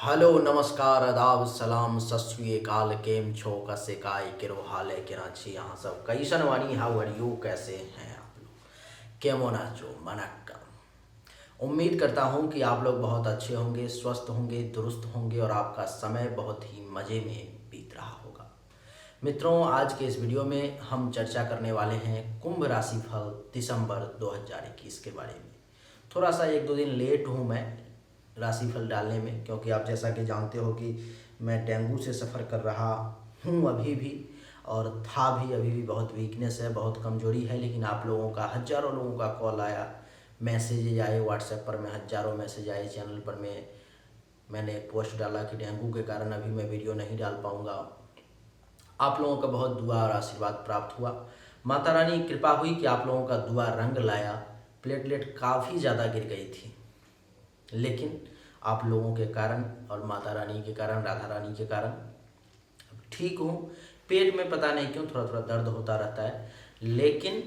Hello नमस्कार आदाब सलाम सत श्री अकाल केम छो कसे काय केरो हाल है कराची यहाँ सब कैसन वानी हाउ आर यू कैसे हैं आप लोग केमो नाचो वनक्कम। उम्मीद करता हूँ कि आप लोग बहुत अच्छे होंगे, स्वस्थ होंगे, दुरुस्त होंगे और आपका समय बहुत ही मज़े में बीत रहा होगा। मित्रों, आज के इस वीडियो में हम चर्चा करने वाले हैं कुंभ राशि फल दिसंबर 2021 के बारे में। थोड़ा सा एक दो दिन लेट हूँ मैं राशिफल डालने में, क्योंकि आप जैसा कि जानते हो कि मैं डेंगू से सफ़र कर रहा हूँ अभी भी, और था भी, अभी भी बहुत वीकनेस है, बहुत कमज़ोरी है। लेकिन आप लोगों का, हज़ारों लोगों का कॉल आया, मैसेजेज आए व्हाट्सएप पर में, हज़ारों मैसेज आए चैनल पर में। मैंने पोस्ट डाला कि डेंगू के कारण अभी मैं वीडियो नहीं डाल पाऊँगा। आप लोगों का बहुत दुआ और आशीर्वाद प्राप्त हुआ। माता रानी की कृपा हुई कि आप लोगों का दुआ रंग लाया। प्लेटलेट काफ़ी ज़्यादा गिर गई थी, लेकिन आप लोगों के कारण और माता रानी के कारण, राधा रानी के कारण ठीक हूँ। पेट में पता नहीं क्यों थोड़ा थोड़ा दर्द होता रहता है, लेकिन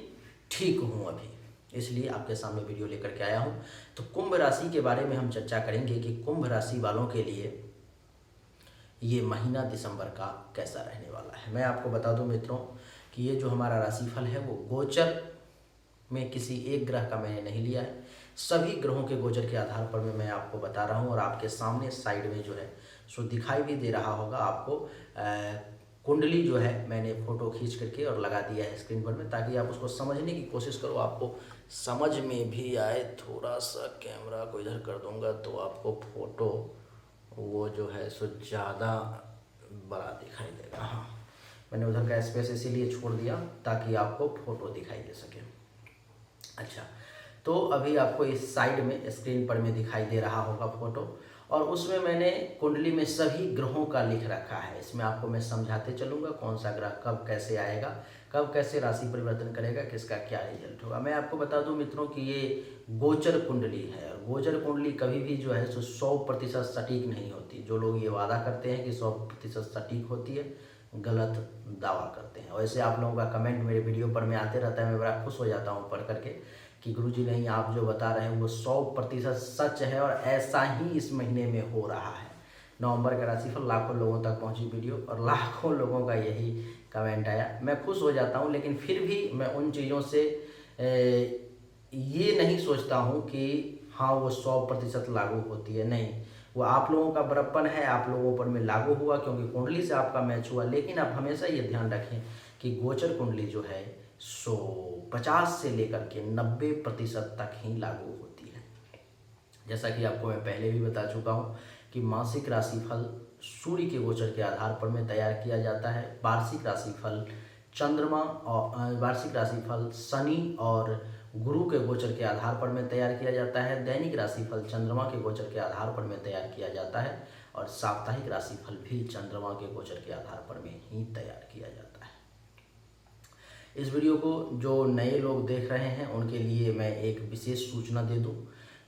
ठीक हूँ अभी, इसलिए आपके सामने वीडियो लेकर के आया हूँ। तो कुंभ राशि के बारे में हम चर्चा करेंगे कि कुंभ राशि वालों के लिए ये महीना दिसंबर का कैसा रहने वाला है। मैं आपको बता दूं मित्रों कि ये जो हमारा राशिफल है वो गोचर में किसी एक ग्रह का मैंने नहीं लिया है, सभी ग्रहों के गोचर के आधार पर मैं आपको बता रहा हूँ। और आपके सामने साइड में जो है सो दिखाई भी दे रहा होगा आपको कुंडली जो है मैंने फ़ोटो खींच करके और लगा दिया है स्क्रीन पर में, ताकि आप उसको समझने की कोशिश करो, आपको समझ में भी आए। थोड़ा सा कैमरा को इधर कर दूंगा तो आपको फ़ोटो वो जो है सो ज़्यादा बड़ा दिखाई देगा। हाँ, मैंने उधर का स्पेस इसीलिए छोड़ दिया ताकि आपको फ़ोटो दिखाई दे सके। अच्छा, तो अभी आपको इस साइड में स्क्रीन पर में दिखाई दे रहा होगा फ़ोटो, और उसमें मैंने कुंडली में सभी ग्रहों का लिख रखा है। इसमें आपको मैं समझाते चलूँगा कौन सा ग्रह कब कैसे आएगा, कब कैसे राशि परिवर्तन करेगा, किसका क्या रिजल्ट होगा। मैं आपको बता दूं मित्रों कि ये गोचर कुंडली है, और गोचर कुंडली कभी भी जो है सो 100% सटीक नहीं होती। जो लोग ये वादा करते हैं कि 100% सटीक होती है, गलत दावा करते हैं। वैसे आप लोगों का कमेंट मेरे वीडियो पर में आते रहता है, मैं बड़ा खुश हो जाता हूँ पढ़ करके कि गुरुजी नहीं, आप जो बता रहे हैं वो 100% सच है, और ऐसा ही इस महीने में हो रहा है। नवंबर का राशिफल लाखों लोगों तक पहुंची वीडियो, और लाखों लोगों का यही कमेंट आया। मैं खुश हो जाता हूं, लेकिन फिर भी मैं उन चीज़ों से ये नहीं सोचता हूं कि हाँ वो 100% लागू होती है। नहीं, वो आप लोगों का बड़प्पन है, आप लोगों पर में लागू हुआ क्योंकि कुंडली से आपका मैच हुआ। लेकिन आप हमेशा ये ध्यान रखें कि गोचर कुंडली जो है सो 50 से लेकर के 90% तक ही लागू होती है। जैसा कि आपको मैं पहले भी बता चुका हूँ कि मासिक राशिफल सूर्य के गोचर के आधार पर में तैयार किया जाता है। वार्षिक राशिफल चंद्रमा और वार्षिक राशिफल शनि और गुरु के गोचर के आधार पर में तैयार किया जाता है। दैनिक राशिफल चंद्रमा के गोचर के आधार पर में तैयार किया जाता है, और साप्ताहिक राशिफल भी चंद्रमा के गोचर के आधार पर में ही तैयार किया जाता है। इस वीडियो को जो नए लोग देख रहे हैं उनके लिए मैं एक विशेष सूचना दे दूं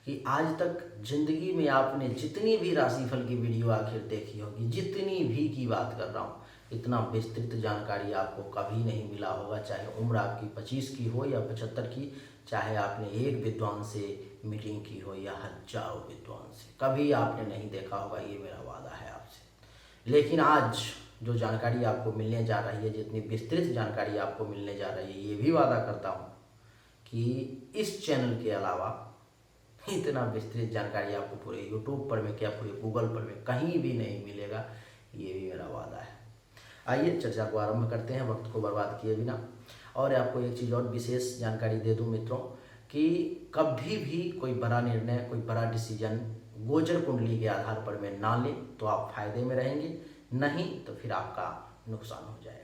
कि आज तक जिंदगी में आपने जितनी भी राशिफल की वीडियो आखिर देखी होगी, जितनी भी की बात कर रहा हूँ, इतना विस्तृत जानकारी आपको कभी नहीं मिला होगा। चाहे उम्र आपकी 25 की हो या 75 की, चाहे आपने एक विद्वान से मीटिंग की हो या हजारों विद्वान से, कभी आपने नहीं देखा होगा, ये मेरा वादा है आपसे। लेकिन आज जो जानकारी आपको मिलने जा रही है, जितनी विस्तृत जानकारी आपको मिलने जा रही है, ये भी वादा करता हूँ कि इस चैनल के अलावा इतना विस्तृत जानकारी आपको पूरे यूट्यूब पर में क्या पूरे गूगल पर में कहीं भी नहीं मिलेगा, ये भी मेरा वादा है। आइए चर्चा को आरंभ करते हैं वक्त को बर्बाद किए बिना। और आपको एक चीज़ और विशेष जानकारी दे दूं मित्रों कि कभी भी कोई बड़ा निर्णय, कोई बड़ा डिसीजन गोचर कुंडली के आधार पर में ना लें तो आप फायदे में रहेंगे, नहीं तो फिर आपका नुकसान हो जाएगा।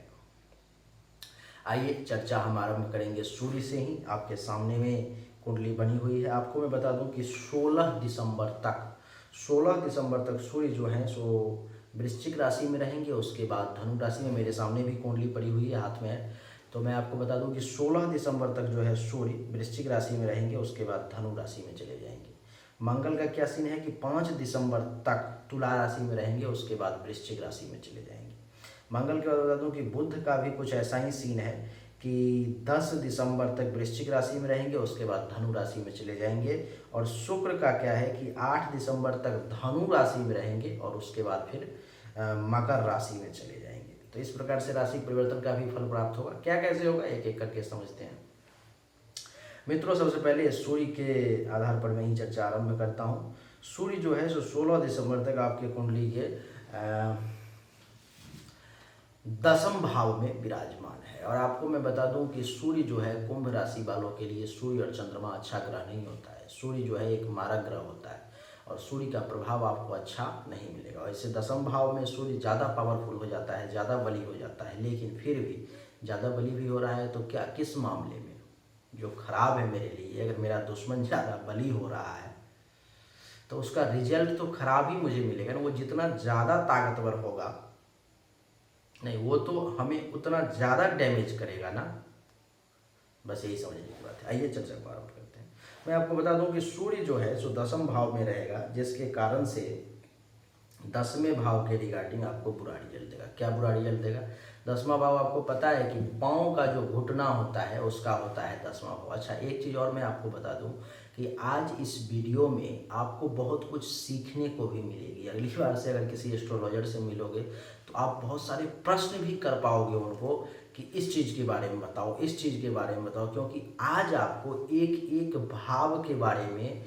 आइए चर्चा हम आरंभ करेंगे सूर्य से ही। आपके सामने में कुंडली बनी हुई है। आपको मैं बता दूं कि 16 दिसंबर तक सूर्य जो है सो वृश्चिक राशि में रहेंगे। उसके बाद धनु राशि में, मेरे सामने भी कुंडली पड़ी हुई है, हाथ में है, तो मैं आपको बता दूं कि 16 दिसंबर तक जो है सूर्य वृश्चिक राशि में रहेंगे। उसके बाद धनु राशि में चले जाएंगे। मंगल का क्या सीन है कि 5 दिसंबर तक तुला राशि में रहेंगे, उसके बाद वृश्चिक राशि में चले जाएंगे। मंगल के बाद बता दूं कि बुध का भी कुछ ऐसा ही सीन है कि 10 दिसंबर तक वृश्चिक राशि में रहेंगे, उसके बाद धनु राशि में चले जाएंगे। और शुक्र का क्या है कि 8 दिसंबर तक धनु राशि में रहेंगे और उसके बाद फिर मकर राशि में चले जाएंगे। तो इस प्रकार से राशि परिवर्तन का भी फल प्राप्त होगा। क्या कैसे होगा एक एक करके समझते हैं मित्रों। सबसे पहले सूर्य के आधार पर मैं ही चर्चा आरंभ करता हूँ। सूर्य जो है सो 16 दिसंबर तक आपके कुंडली के 10वें भाव में विराजमान है। और आपको मैं बता दूं कि सूर्य जो है कुंभ राशि वालों के लिए सूर्य और चंद्रमा अच्छा ग्रह नहीं होता है। सूर्य जो है एक मारक ग्रह होता है और सूर्य का प्रभाव आपको अच्छा नहीं मिलेगा। वैसे 10वें भाव में सूर्य ज़्यादा पावरफुल हो जाता है, ज़्यादा बली हो जाता है, लेकिन फिर भी ज़्यादा बली भी हो रहा है तो क्या किस मामले में जो खराब है मेरे लिए, अगर मेरा दुश्मन ज़्यादा बली हो रहा है तो उसका रिजल्ट तो खराब ही मुझे मिलेगा ना। वो जितना ज़्यादा ताकतवर होगा नहीं, वो तो हमें उतना ज़्यादा डैमेज करेगा ना। बस यही समझने की बात है। आइए चर्चा को आरंभ करते हैं। मैं आपको बता दूं कि सूर्य जो है सो 10वें भाव में रहेगा, जिसके कारण से 10वें भाव के रिगार्डिंग आपको बुरा रिजल्ट देगा। क्या बुरा रिजल्ट देगा? 10वां भाव आपको पता है कि पाँव का जो घुटना होता है उसका होता है 10वां भाव। अच्छा, एक चीज़ और मैं आपको बता दूं कि आज इस वीडियो में आपको बहुत कुछ सीखने को भी मिलेगी। अगली बार से अगर किसी एस्ट्रोलॉजर से मिलोगे तो आप बहुत सारे प्रश्न भी कर पाओगे उनको कि इस चीज़ के बारे में बताओ, इस चीज़ के बारे में बताओ, क्योंकि आज आपको एक एक भाव के बारे में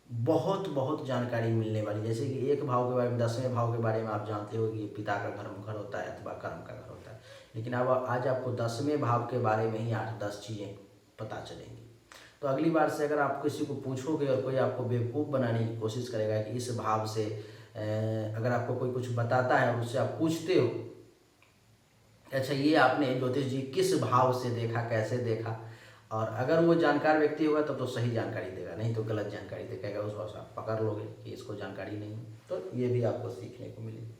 बहुत जानकारी मिलने वाली। जैसे कि एक भाव के बारे में, 10वें भाव के बारे में आप जानते हो कि ये पिता का घर होता है अथवा कर्म का घर होता है, लेकिन अब आज आपको 10वें भाव के बारे में ही 8-10 चीज़ें पता चलेंगी। तो अगली बार से अगर आप किसी को पूछोगे और कोई आपको बेवकूफ़ बनाने की कोशिश करेगा कि इस भाव से अगर आपको कोई कुछ बताता है और उससे आप पूछते हो अच्छा ये आपने ज्योतिष जी किस भाव से देखा, कैसे देखा, और अगर वो जानकार व्यक्ति होगा तो सही जानकारी देगा, नहीं तो गलत जानकारी देगा। उस भाव से आप पकड़ लोगे कि इसको जानकारी नहीं है, तो ये भी आपको सीखने को मिलेगी।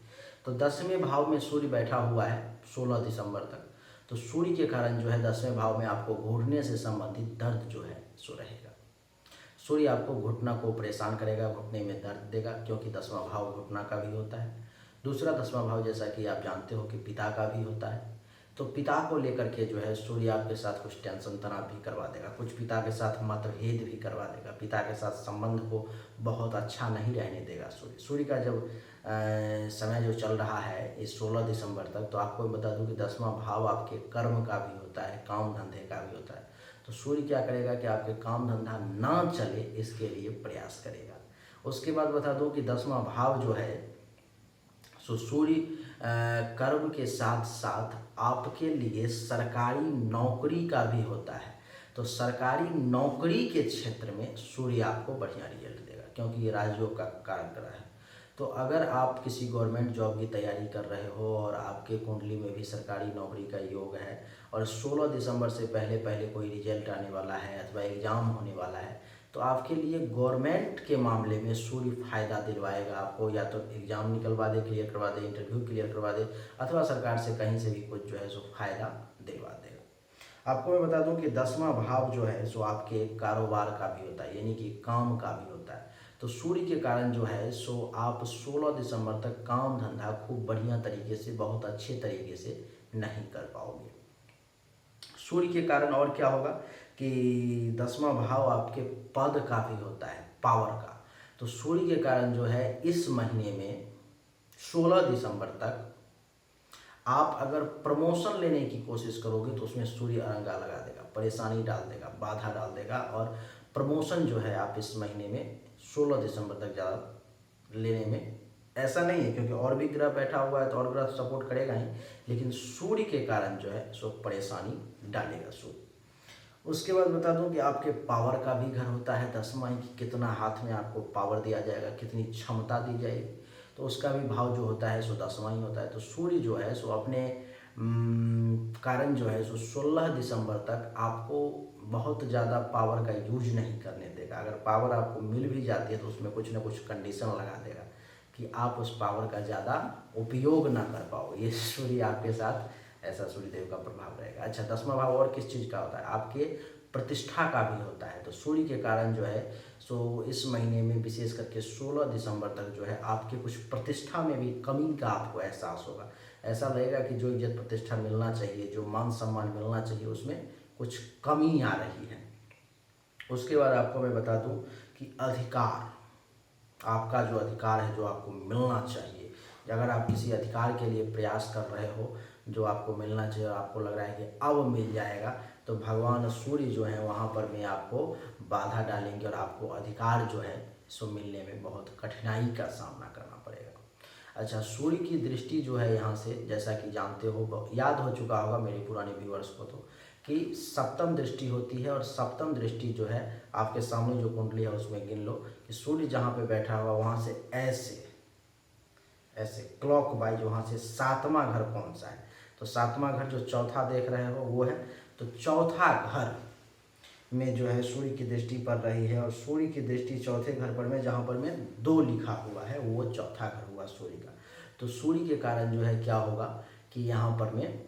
तो 10वें भाव में सूर्य बैठा हुआ है 16 दिसंबर तक। तो सूर्य के कारण जो है 10वें भाव में आपको घुटने से संबंधित दर्द जो है सो रहेगा। सूर्य आपको घुटना को परेशान करेगा, घुटने में दर्द देगा, क्योंकि 10वां भाव घुटना का भी होता है। दूसरा 10वां भाव जैसा कि आप जानते हो कि पिता का भी होता है। तो पिता को लेकर के जो है सूर्य आपके साथ कुछ टेंशन तनाव भी करवा देगा, कुछ पिता के साथ मतभेद भी करवा देगा, पिता के साथ संबंध को बहुत अच्छा नहीं रहने देगा सूर्य। सूर्य का जब समय जो चल रहा है इस 16 दिसंबर तक, तो आपको बता दूं कि 10वां भाव आपके कर्म का भी होता है, काम धंधे का भी होता है। तो सूर्य क्या करेगा कि आपके काम धंधा ना चले इसके लिए प्रयास करेगा। उसके बाद बता दूं कि 10वां भाव जो है सो सूर्य कर्म के साथ साथ आपके लिए सरकारी नौकरी का भी होता है। तो सरकारी नौकरी के क्षेत्र में सूर्य आपको बढ़िया रिजल्ट देगा, क्योंकि ये राजयोग का कारक ग्रह है। तो अगर आप किसी गवर्नमेंट जॉब की तैयारी कर रहे हो और आपके कुंडली में भी सरकारी नौकरी का योग है और 16 दिसंबर से पहले पहले कोई रिजल्ट आने वाला है अथवा एग्ज़ाम होने वाला है, तो आपके लिए गवर्नमेंट के मामले में सूर्य फायदा दिलवाएगा आपको। या तो एग्ज़ाम निकलवा दे, क्लियर करवा दे, इंटरव्यू क्लियर करवा दे, अथवा सरकार से कहीं से भी कुछ जो है सो फायदा दिलवा देगा। आपको मैं बता दूं कि 10वां भाव जो है सो आपके कारोबार का भी होता है, यानी कि काम का भी होता है। तो सूर्य के कारण जो है सो आप 16 दिसंबर तक काम धंधा खूब बढ़िया तरीके से, बहुत अच्छे तरीके से नहीं कर पाओगे। सूर्य के कारण और क्या होगा कि 10वां भाव आपके पद का भी होता है, पावर का। तो सूर्य के कारण जो है इस महीने में 16 दिसंबर तक आप अगर प्रमोशन लेने की कोशिश करोगे तो उसमें सूर्य अरंगा लगा देगा, परेशानी डाल देगा, बाधा डाल देगा, और प्रमोशन जो है आप इस महीने में 16 दिसंबर तक ज़्यादा लेने में ऐसा नहीं है, क्योंकि और भी ग्रह बैठा हुआ है तो और ग्रह सपोर्ट करेगा ही, लेकिन सूर्य के कारण जो है सो परेशानी डालेगा सूर्य। उसके बाद बता दूं कि आपके पावर का भी घर होता है 10वां, कि कितना हाथ में आपको पावर दिया जाएगा, कितनी क्षमता दी जाएगी, तो उसका भी भाव जो होता है सो 10वां ही होता है। तो सूर्य जो है सो अपने कारण जो है सो 16 दिसंबर तक आपको बहुत ज़्यादा पावर का यूज नहीं करने देगा। अगर पावर आपको मिल भी जाती है तो उसमें कुछ ना कुछ कंडीशन लगा देगा कि आप उस पावर का ज़्यादा उपयोग ना कर पाओ। ये सूर्य आपके साथ, ऐसा सूर्यदेव का प्रभाव रहेगा। अच्छा, 10वां भाव और किस चीज़ का होता है? आपके प्रतिष्ठा का भी होता है। तो सूर्य के कारण जो है सो इस महीने में विशेष करके 16 दिसंबर तक जो है आपके कुछ प्रतिष्ठा में भी कमी का आपको एहसास होगा। ऐसा लगेगा कि जो इज्जत प्रतिष्ठा मिलना चाहिए, जो मान सम्मान मिलना चाहिए, उसमें कुछ कमी आ रही है। उसके बाद आपको मैं बता दूं कि अधिकार, आपका जो अधिकार है, जो आपको मिलना चाहिए, अगर आप किसी अधिकार के लिए प्रयास कर रहे हो, जो आपको मिलना चाहिए और आपको लग रहा है कि अब मिल जाएगा, तो भगवान सूर्य जो है वहाँ पर में आपको बाधा डालेंगे और आपको अधिकार जो है सो मिलने में बहुत कठिनाई का सामना करना पड़ेगा। अच्छा, सूर्य की दृष्टि जो है यहाँ से, जैसा कि जानते हो, याद हो चुका होगा मेरे पुराने व्यूअर्स को तो, कि सप्तम दृष्टि होती है। और सप्तम दृष्टि जो है आपके सामने जो कुंडली है उसमें गिन लो कि सूर्य जहाँ पे बैठा हुआ वहाँ से ऐसे ऐसे क्लॉक वाइज वहाँ से 7वां घर कौन सा है, तो 7वां घर जो चौथा देख रहे हो वो है। तो चौथा घर में जो है सूर्य की दृष्टि पड़ रही है, और सूर्य की दृष्टि चौथे घर पर में, जहाँ पर में 2 लिखा हुआ है, वो चौथा घर हुआ सूर्य का। तो सूर्य के कारण जो है क्या होगा कि यहाँ पर में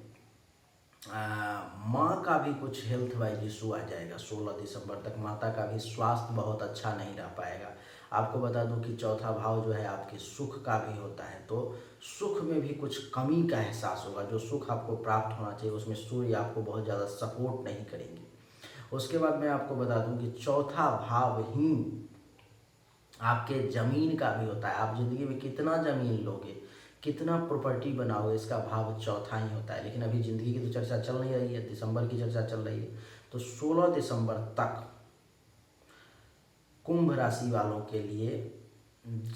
माँ का भी कुछ हेल्थ वाइज इशू आ जाएगा। 16 दिसंबर तक माता का भी स्वास्थ्य बहुत अच्छा नहीं रह पाएगा। आपको बता दूं कि चौथा भाव जो है आपके सुख का भी होता है, तो सुख में भी कुछ कमी का एहसास होगा। जो सुख आपको प्राप्त होना चाहिए उसमें सूर्य आपको बहुत ज़्यादा सपोर्ट नहीं करेंगे। उसके बाद मैं आपको बता दूं कि चौथा भाव ही आपके ज़मीन का भी होता है। आप ज़िंदगी में कितना ज़मीन लोगे, कितना प्रॉपर्टी बनाओगे, इसका भाव चौथा ही होता है। लेकिन अभी ज़िंदगी की तो चर्चा चल नहीं रही है, दिसंबर की चर्चा चल रही है। तो 16 दिसंबर तक कुंभ राशि वालों के लिए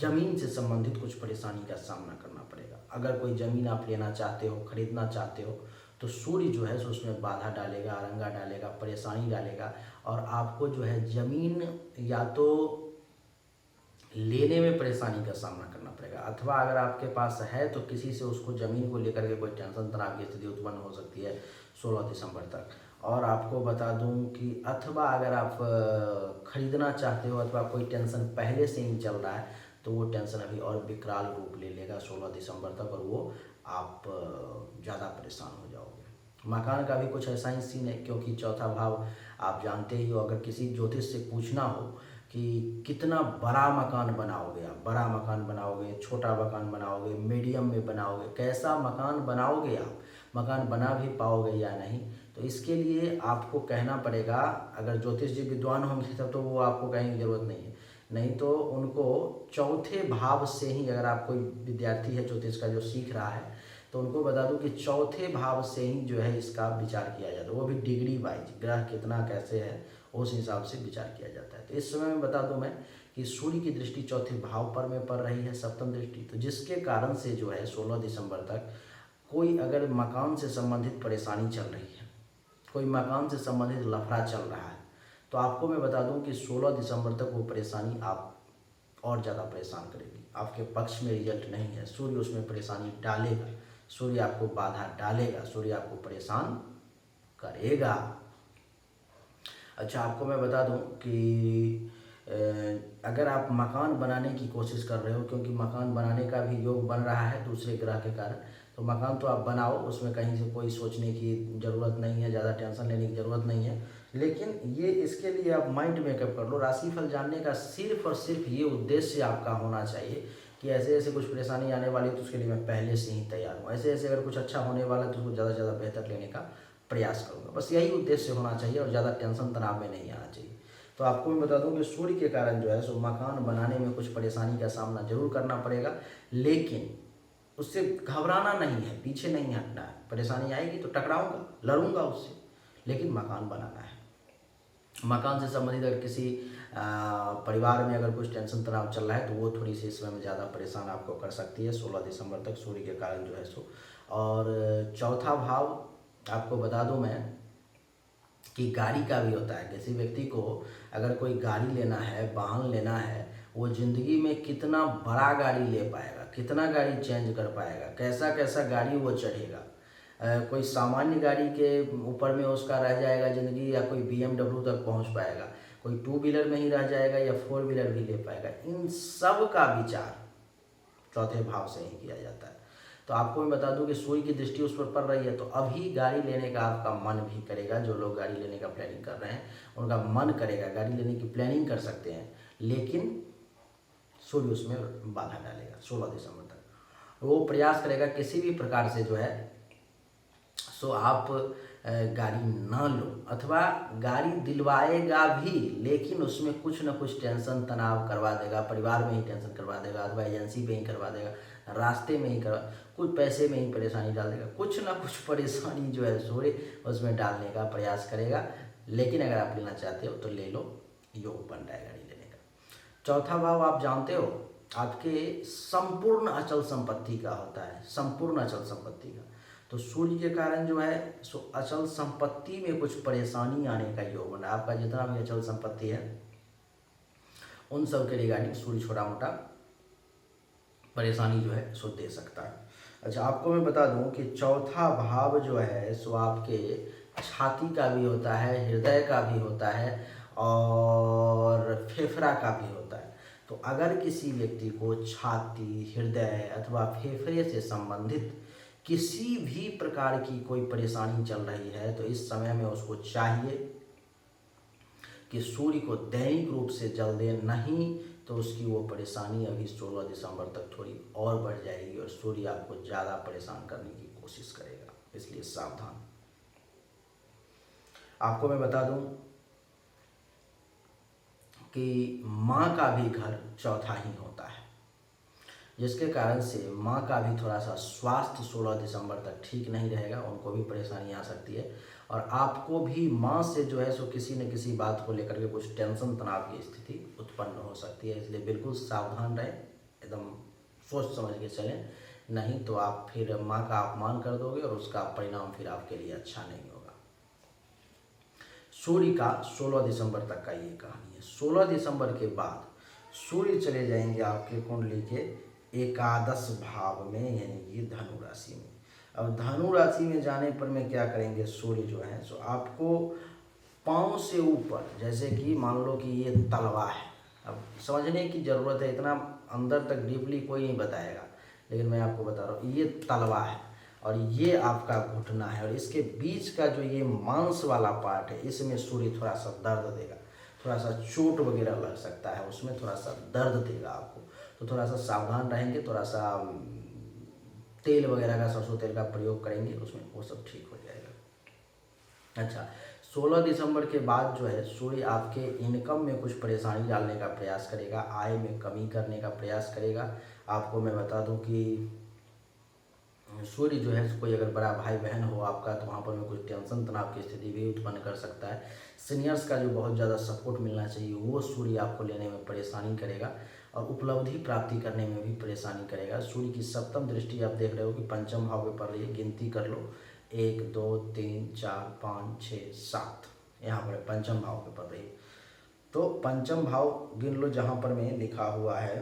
ज़मीन से संबंधित कुछ परेशानी का सामना करना पड़ेगा। अगर कोई ज़मीन आप लेना चाहते हो, खरीदना चाहते हो, तो सूर्य जो है सो उसमें बाधा डालेगा, अरंगा डालेगा, परेशानी डालेगा, और आपको जो है ज़मीन या तो लेने में परेशानी का सामना करना पड़ेगा, अथवा अगर आपके पास है तो किसी से उसको ज़मीन को लेकर के कोई टेंशन तनाव की स्थिति उत्पन्न हो सकती है 16 दिसंबर तक। और आपको बता दूं कि अथवा अगर आप खरीदना चाहते हो, अथवा कोई टेंशन पहले से ही चल रहा है, तो वो टेंशन अभी और विकराल रूप ले लेगा 16 दिसंबर तक, और वो आप ज़्यादा परेशान हो जाओगे। मकान का भी कुछ ऐसा ही सीन है, क्योंकि चौथा भाव आप जानते ही हो। अगर किसी ज्योतिष से पूछना हो कि कितना बड़ा मकान बनाओगे, आप बड़ा मकान बनाओगे, छोटा मकान बनाओगे, मीडियम में बनाओगे, कैसा मकान बनाओगे, आप मकान बना भी पाओगे या नहीं, तो इसके लिए आपको कहना पड़ेगा। अगर ज्योतिष जी विद्वान होंगे तब तो वो आपको कहने की ज़रूरत नहीं है, नहीं तो उनको चौथे भाव से ही, अगर आप कोई विद्यार्थी है ज्योतिष का जो सीख रहा है, तो उनको बता दूं कि चौथे भाव से ही जो है इसका विचार किया जाता है, वो भी डिग्री वाइज, ग्रह कितना कैसे है उस हिसाब से विचार किया जाता है। तो इस समय में बता दूं मैं कि सूर्य की दृष्टि चौथे भाव पर में पड़ रही है, सप्तम दृष्टि, तो जिसके कारण से जो है 16 दिसंबर तक कोई अगर मकान से संबंधित परेशानी चल रही है, कोई मकान से संबंधित लफड़ा चल रहा है, तो आपको मैं बता दूं कि 16 दिसंबर तक वो परेशानी आप और ज़्यादा परेशान करेगी, आपके पक्ष में रिजल्ट नहीं है। सूर्य उसमें परेशानी डालेगा, सूर्य आपको बाधा डालेगा, सूर्य आपको परेशान करेगा। अच्छा, आपको मैं बता दूं कि अगर आप मकान बनाने की कोशिश कर रहे हो, क्योंकि मकान बनाने का भी योग बन रहा है दूसरे ग्रह के कारण, तो मकान तो आप बनाओ, उसमें कहीं से कोई सोचने की ज़रूरत नहीं है, ज़्यादा टेंशन लेने की ज़रूरत नहीं है। लेकिन ये इसके लिए आप माइंड मेकअप कर लो। राशिफल जानने का सिर्फ और सिर्फ ये उद्देश्य आपका होना चाहिए कि ऐसे ऐसे कुछ परेशानी आने वाली है तो उसके लिए मैं पहले से ही तैयार हूँ, ऐसे ऐसे अगर कुछ अच्छा होने वाला है तो उसको ज़्यादा से ज़्यादा बेहतर लेने का प्रयास करूँगा। बस यही उद्देश्य होना चाहिए, और ज़्यादा टेंशन तनाव में नहीं आना चाहिए। तो आपको मैं बता दूं कि सूर्य के कारण जो है सो मकान बनाने में कुछ परेशानी का सामना जरूर करना पड़ेगा, लेकिन उससे घबराना नहीं है, पीछे नहीं हटना है। परेशानी आएगी तो टकराऊंगा, लड़ूंगा उससे, लेकिन मकान बनाना है। मकान से संबंधित अगर किसी परिवार में अगर कुछ टेंशन तनाव चल रहा है तो वो थोड़ी सी इस समय में ज़्यादा परेशान आपको कर सकती है 16 दिसंबर तक सूर्य के कारण जो है सो। और चौथा भाव आपको बता दूं मैं कि गाड़ी का भी होता है। किसी व्यक्ति को अगर कोई गाड़ी लेना है, वाहन लेना है, वो ज़िंदगी में कितना बड़ा गाड़ी ले पाएगा, कितना गाड़ी चेंज कर पाएगा, कैसा कैसा गाड़ी वो चढ़ेगा। कोई सामान्य गाड़ी के ऊपर में उसका रह जाएगा ज़िंदगी, या कोई BMW तक पहुंच पाएगा, कोई 2 व्हीलर में ही रह जाएगा या 4 व्हीलर भी ले पाएगा। इन सब का विचार चौथे भाव से ही किया जाता है। तो आपको मैं बता दूं कि सूर्य की दृष्टि उस पर पड़ रही है, तो अभी गाड़ी लेने का आपका मन भी करेगा। जो लोग गाड़ी लेने का प्लानिंग कर रहे हैं उनका मन करेगा, गाड़ी लेने की प्लानिंग कर सकते हैं, लेकिन सूर्य उसमें बाधा डालेगा 16 दिसंबर तक। वो प्रयास करेगा किसी भी प्रकार से जो है सो आप गाड़ी ना लो, अथवा गाड़ी दिलवाएगा भी लेकिन उसमें कुछ ना कुछ टेंशन तनाव करवा देगा, परिवार में ही टेंशन करवा देगा, अथवा एजेंसी पे ही करवा देगा, रास्ते में ही करवा, कुछ पैसे में ही परेशानी डाल देगा, कुछ ना कुछ परेशानी जो है सूर्य उसमें डालने का प्रयास करेगा। लेकिन अगर आप लेना चाहते हो तो ले लो, योग बन रहा है गाड़ी लेने का। चौथा भाव आप जानते हो आपके संपूर्ण अचल संपत्ति का होता है, संपूर्ण अचल संपत्ति का। तो सूर्य के कारण जो है सो अचल संपत्ति में कुछ परेशानी आने का योग बना। आपका जितना भी अचल संपत्ति है उन सब के रिगार्डिंग सूर्य छोटा मोटा परेशानी जो है सो दे सकता है। अच्छा, आपको मैं बता दूं कि चौथा भाव जो है सो आपके छाती का भी होता है, हृदय का भी होता है और फेफड़ा का भी होता है। तो अगर किसी व्यक्ति को छाती, हृदय अथवा फेफड़े से संबंधित किसी भी प्रकार की कोई परेशानी चल रही है तो इस समय में उसको चाहिए कि सूर्य को दैनिक रूप से जल दे, नहीं तो उसकी वो परेशानी अभी 16 दिसंबर तक थोड़ी और बढ़ जाएगी और सूर्य आपको ज़्यादा परेशान करने की कोशिश करेगा, इसलिए सावधान। आपको मैं बता दूं कि माँ का भी घर चौथा ही होता है, जिसके कारण से माँ का भी थोड़ा सा स्वास्थ्य 16 दिसंबर तक ठीक नहीं रहेगा, उनको भी परेशानी आ सकती है और आपको भी माँ से जो है सो किसी न किसी बात को लेकर के कुछ टेंशन तनाव की स्थिति उत्पन्न हो सकती है। इसलिए बिल्कुल सावधान रहें, एकदम सोच समझ के चलें, नहीं तो आप फिर माँ का अपमान कर दोगे और उसका परिणाम फिर आपके लिए अच्छा नहीं होगा। सूर्य का 16 दिसंबर तक का ये कहानी है। 16 दिसंबर के बाद सूर्य चले जाएंगे आपके कुंडली के एकादश भाव में, यानी कि धनु राशि में। अब धनु राशि में जाने पर में क्या करेंगे सूर्य जो है सो आपको पाँव से ऊपर, जैसे कि मान लो कि ये तलवा है, अब समझने की ज़रूरत है, इतना अंदर तक डीपली कोई नहीं बताएगा, लेकिन मैं आपको बता रहा हूँ। ये तलवा है और ये आपका घुटना है और इसके बीच का जो ये मांस वाला पार्ट है इसमें सूर्य थोड़ा सा दर्द देगा, थोड़ा सा चोट वगैरह लग सकता है, उसमें थोड़ा सा दर्द देगा आपको, तो थोड़ा सा सावधान रहेंगे, थोड़ा सा तेल वगैरह का, सरसों तेल का प्रयोग करेंगे, उसमें वो सब ठीक हो जाएगा। अच्छा, 16 दिसंबर के बाद जो है सूर्य आपके इनकम में कुछ परेशानी डालने का प्रयास करेगा, आय में कमी करने का प्रयास करेगा। आपको मैं बता दूं कि सूर्य जो है कोई अगर बड़ा भाई बहन हो आपका तो वहाँ पर में कुछ टेंशन तनाव की स्थिति भी उत्पन्न कर सकता है। सीनियर्स का जो बहुत ज़्यादा सपोर्ट मिलना चाहिए वो सूर्य आपको लेने में परेशानी करेगा और उपलब्धि प्राप्ति करने में भी परेशानी करेगा। सूर्य की सप्तम दृष्टि आप देख रहे हो कि पंचम भाव पे पड़ रही है, गिनती कर लो 1 2 3 4 5 6 7, यहाँ पर पंचम भाव पे पड़ रही है। तो पंचम भाव गिन लो, जहाँ पर में लिखा हुआ है,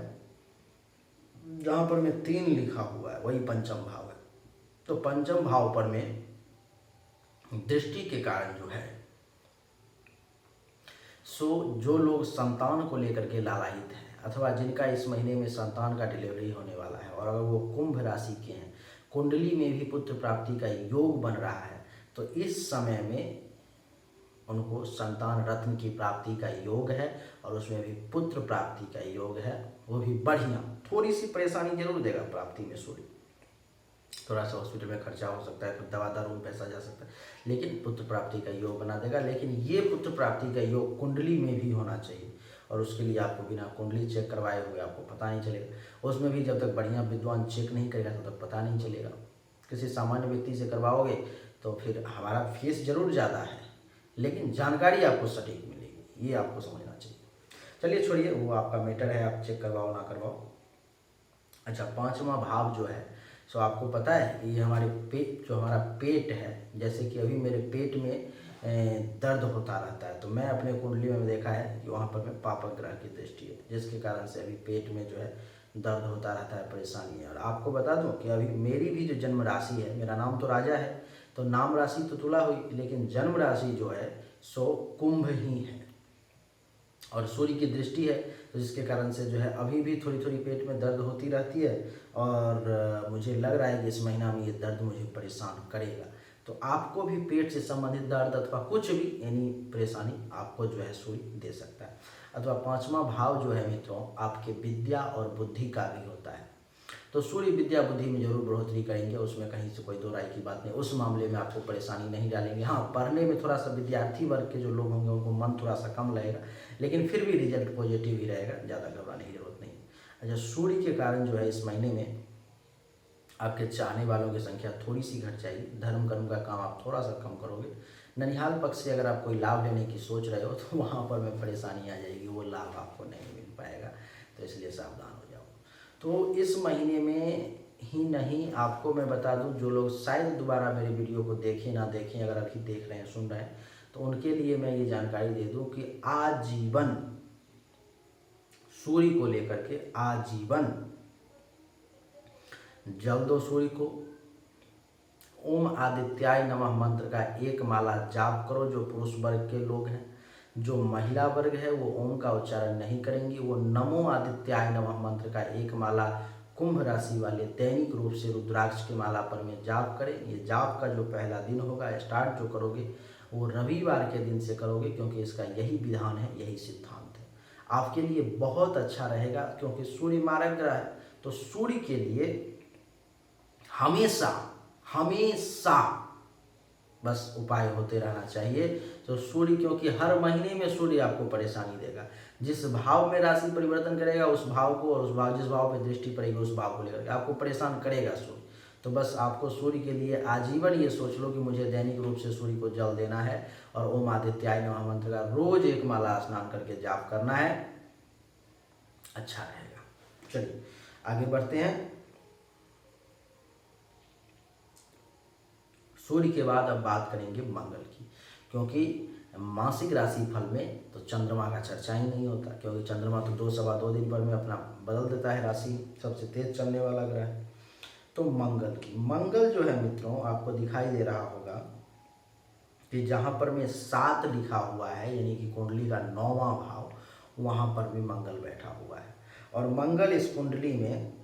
जहाँ पर में 3 लिखा हुआ है वही पंचम भाव है। तो पंचम भाव पर में दृष्टि के कारण जो है सो जो लोग संतान को लेकर के लालायित हैं अथवा जिनका इस महीने में संतान का डिलीवरी होने वाला है और अगर वो कुंभ राशि के हैं, कुंडली में भी पुत्र प्राप्ति का योग बन रहा है, तो इस समय में उनको संतान रत्न की प्राप्ति का योग है और उसमें भी पुत्र प्राप्ति का योग है, वो भी बढ़िया। थोड़ी सी परेशानी जरूर देगा प्राप्ति में सूर्य, थोड़ा सा हॉस्पिटल में खर्चा हो सकता है, कुछ दवा दारू में पैसा जा सकता है, लेकिन पुत्र प्राप्ति का योग बना देगा। लेकिन ये पुत्र प्राप्ति का योग कुंडली में भी होना चाहिए और उसके लिए आपको बिना कुंडली चेक करवाए हुए आपको पता नहीं चलेगा। उसमें भी जब तक बढ़िया विद्वान चेक नहीं करेगा तब तक पता नहीं चलेगा। किसी सामान्य व्यक्ति से करवाओगे तो फिर हमारा फीस जरूर ज़्यादा है, लेकिन जानकारी आपको सटीक मिलेगी, ये आपको समझना चाहिए। चलिए छोड़िए, वो आपका मैटर है, आप चेक करवाओ ना करवाओ। अच्छा, 5वां भाव जो है सो आपको पता है ये हमारे पेट, जो हमारा पेट है, जैसे कि अभी मेरे पेट में दर्द होता रहता है, तो मैं अपने कुंडली में देखा है कि वहाँ पर मैं पापक ग्रह की दृष्टि है, जिसके कारण से अभी पेट में जो है दर्द होता रहता है, परेशानी है। और आपको बता दूं कि अभी मेरी भी जो जन्म राशि है, मेरा नाम तो राजा है, तो नाम राशि तो तुला हुई, लेकिन जन्म राशि जो है सो कुंभ ही है और सूर्य की दृष्टि है, तो जिसके कारण से जो है अभी भी थोड़ी थोड़ी पेट में दर्द होती रहती है और मुझे लग रहा है कि इस महीना में ये दर्द मुझे परेशान करेगा। तो आपको भी पेट से संबंधित दर्द अथवा कुछ भी यानी परेशानी आपको जो है सूर्य दे सकता है। अथवा पांचवा भाव जो है मित्रों आपके विद्या और बुद्धि का भी होता है। तो सूर्य विद्या बुद्धि में जरूर बढ़ोतरी करेंगे, उसमें कहीं से कोई दो राय की बात नहीं, उस मामले में आपको परेशानी नहीं डालेंगे। हाँ, पढ़ने में थोड़ा सा विद्यार्थी वर्ग के जो लोग होंगे उनको मन थोड़ा सा कम लगेगा, लेकिन फिर भी रिजल्ट पॉजिटिव ही रहेगा, ज़्यादा घबराने की जरूरत नहीं। अच्छा, सूर्य के कारण जो है इस महीने में आपके चाहने वालों की संख्या थोड़ी सी घट जाएगी। धर्म कर्म का काम आप थोड़ा सा कम करोगे। ननिहाल पक्ष से अगर आप कोई लाभ लेने की सोच रहे हो तो वहाँ पर में परेशानी आ जाएगी, वो लाभ आपको नहीं मिल पाएगा, तो इसलिए सावधान हो जाओ। तो इस महीने में ही नहीं, आपको मैं बता दूं, जो लोग शायद दोबारा मेरे वीडियो को देखें ना देखें, अगर अभी देख रहे हैं सुन रहे हैं तो उनके लिए मैं ये जानकारी दे दूं कि आजीवन सूर्य को लेकर के आजीवन जल दो सूर्य को। ओम आदित्याय नमः मंत्र का एक माला जाप करो। जो पुरुष वर्ग के लोग हैं, जो महिला वर्ग है वो ओम का उच्चारण नहीं करेंगी, वो नमो आदित्याय नमः मंत्र का एक माला कुंभ राशि वाले दैनिक रूप से रुद्राक्ष की माला पर में जाप करें। ये जाप का जो पहला दिन होगा, स्टार्ट जो करोगे वो रविवार के दिन से करोगे, क्योंकि इसका यही विधान है, यही सिद्धांत है। आपके लिए बहुत अच्छा रहेगा, क्योंकि सूर्य मारक ग्रह है। तो सूर्य के लिए हमेशा हमेशा बस उपाय होते रहना चाहिए। तो सूर्य, क्योंकि हर महीने में सूर्य आपको परेशानी देगा, जिस भाव में राशि परिवर्तन करेगा उस भाव को, और उस भाव जिस भाव पे दृष्टि पड़ेगी उस भाव को लेकर आपको परेशान करेगा सूर्य। तो बस आपको सूर्य के लिए आजीवन ये सोच लो कि मुझे दैनिक रूप से सूर्य को जल देना है और ओम आदित्याय नमः मंत्र का रोज एक माला स्नान करके जाप करना है, अच्छा रहेगा। चलिए आगे बढ़ते हैं। सूर्य के बाद अब बात करेंगे मंगल की, क्योंकि मासिक राशि फल में तो चंद्रमा का चर्चा ही नहीं होता, क्योंकि चंद्रमा तो 2-2.25 दिन पर में अपना बदल देता है राशि, सबसे तेज चलने वाला ग्रह है। तो मंगल की, मंगल जो है मित्रों आपको दिखाई दे रहा होगा कि जहाँ पर में 7 लिखा हुआ है, यानी कि कुंडली का 9वां भाव, वहाँ पर भी मंगल बैठा हुआ है। और मंगल इस कुंडली में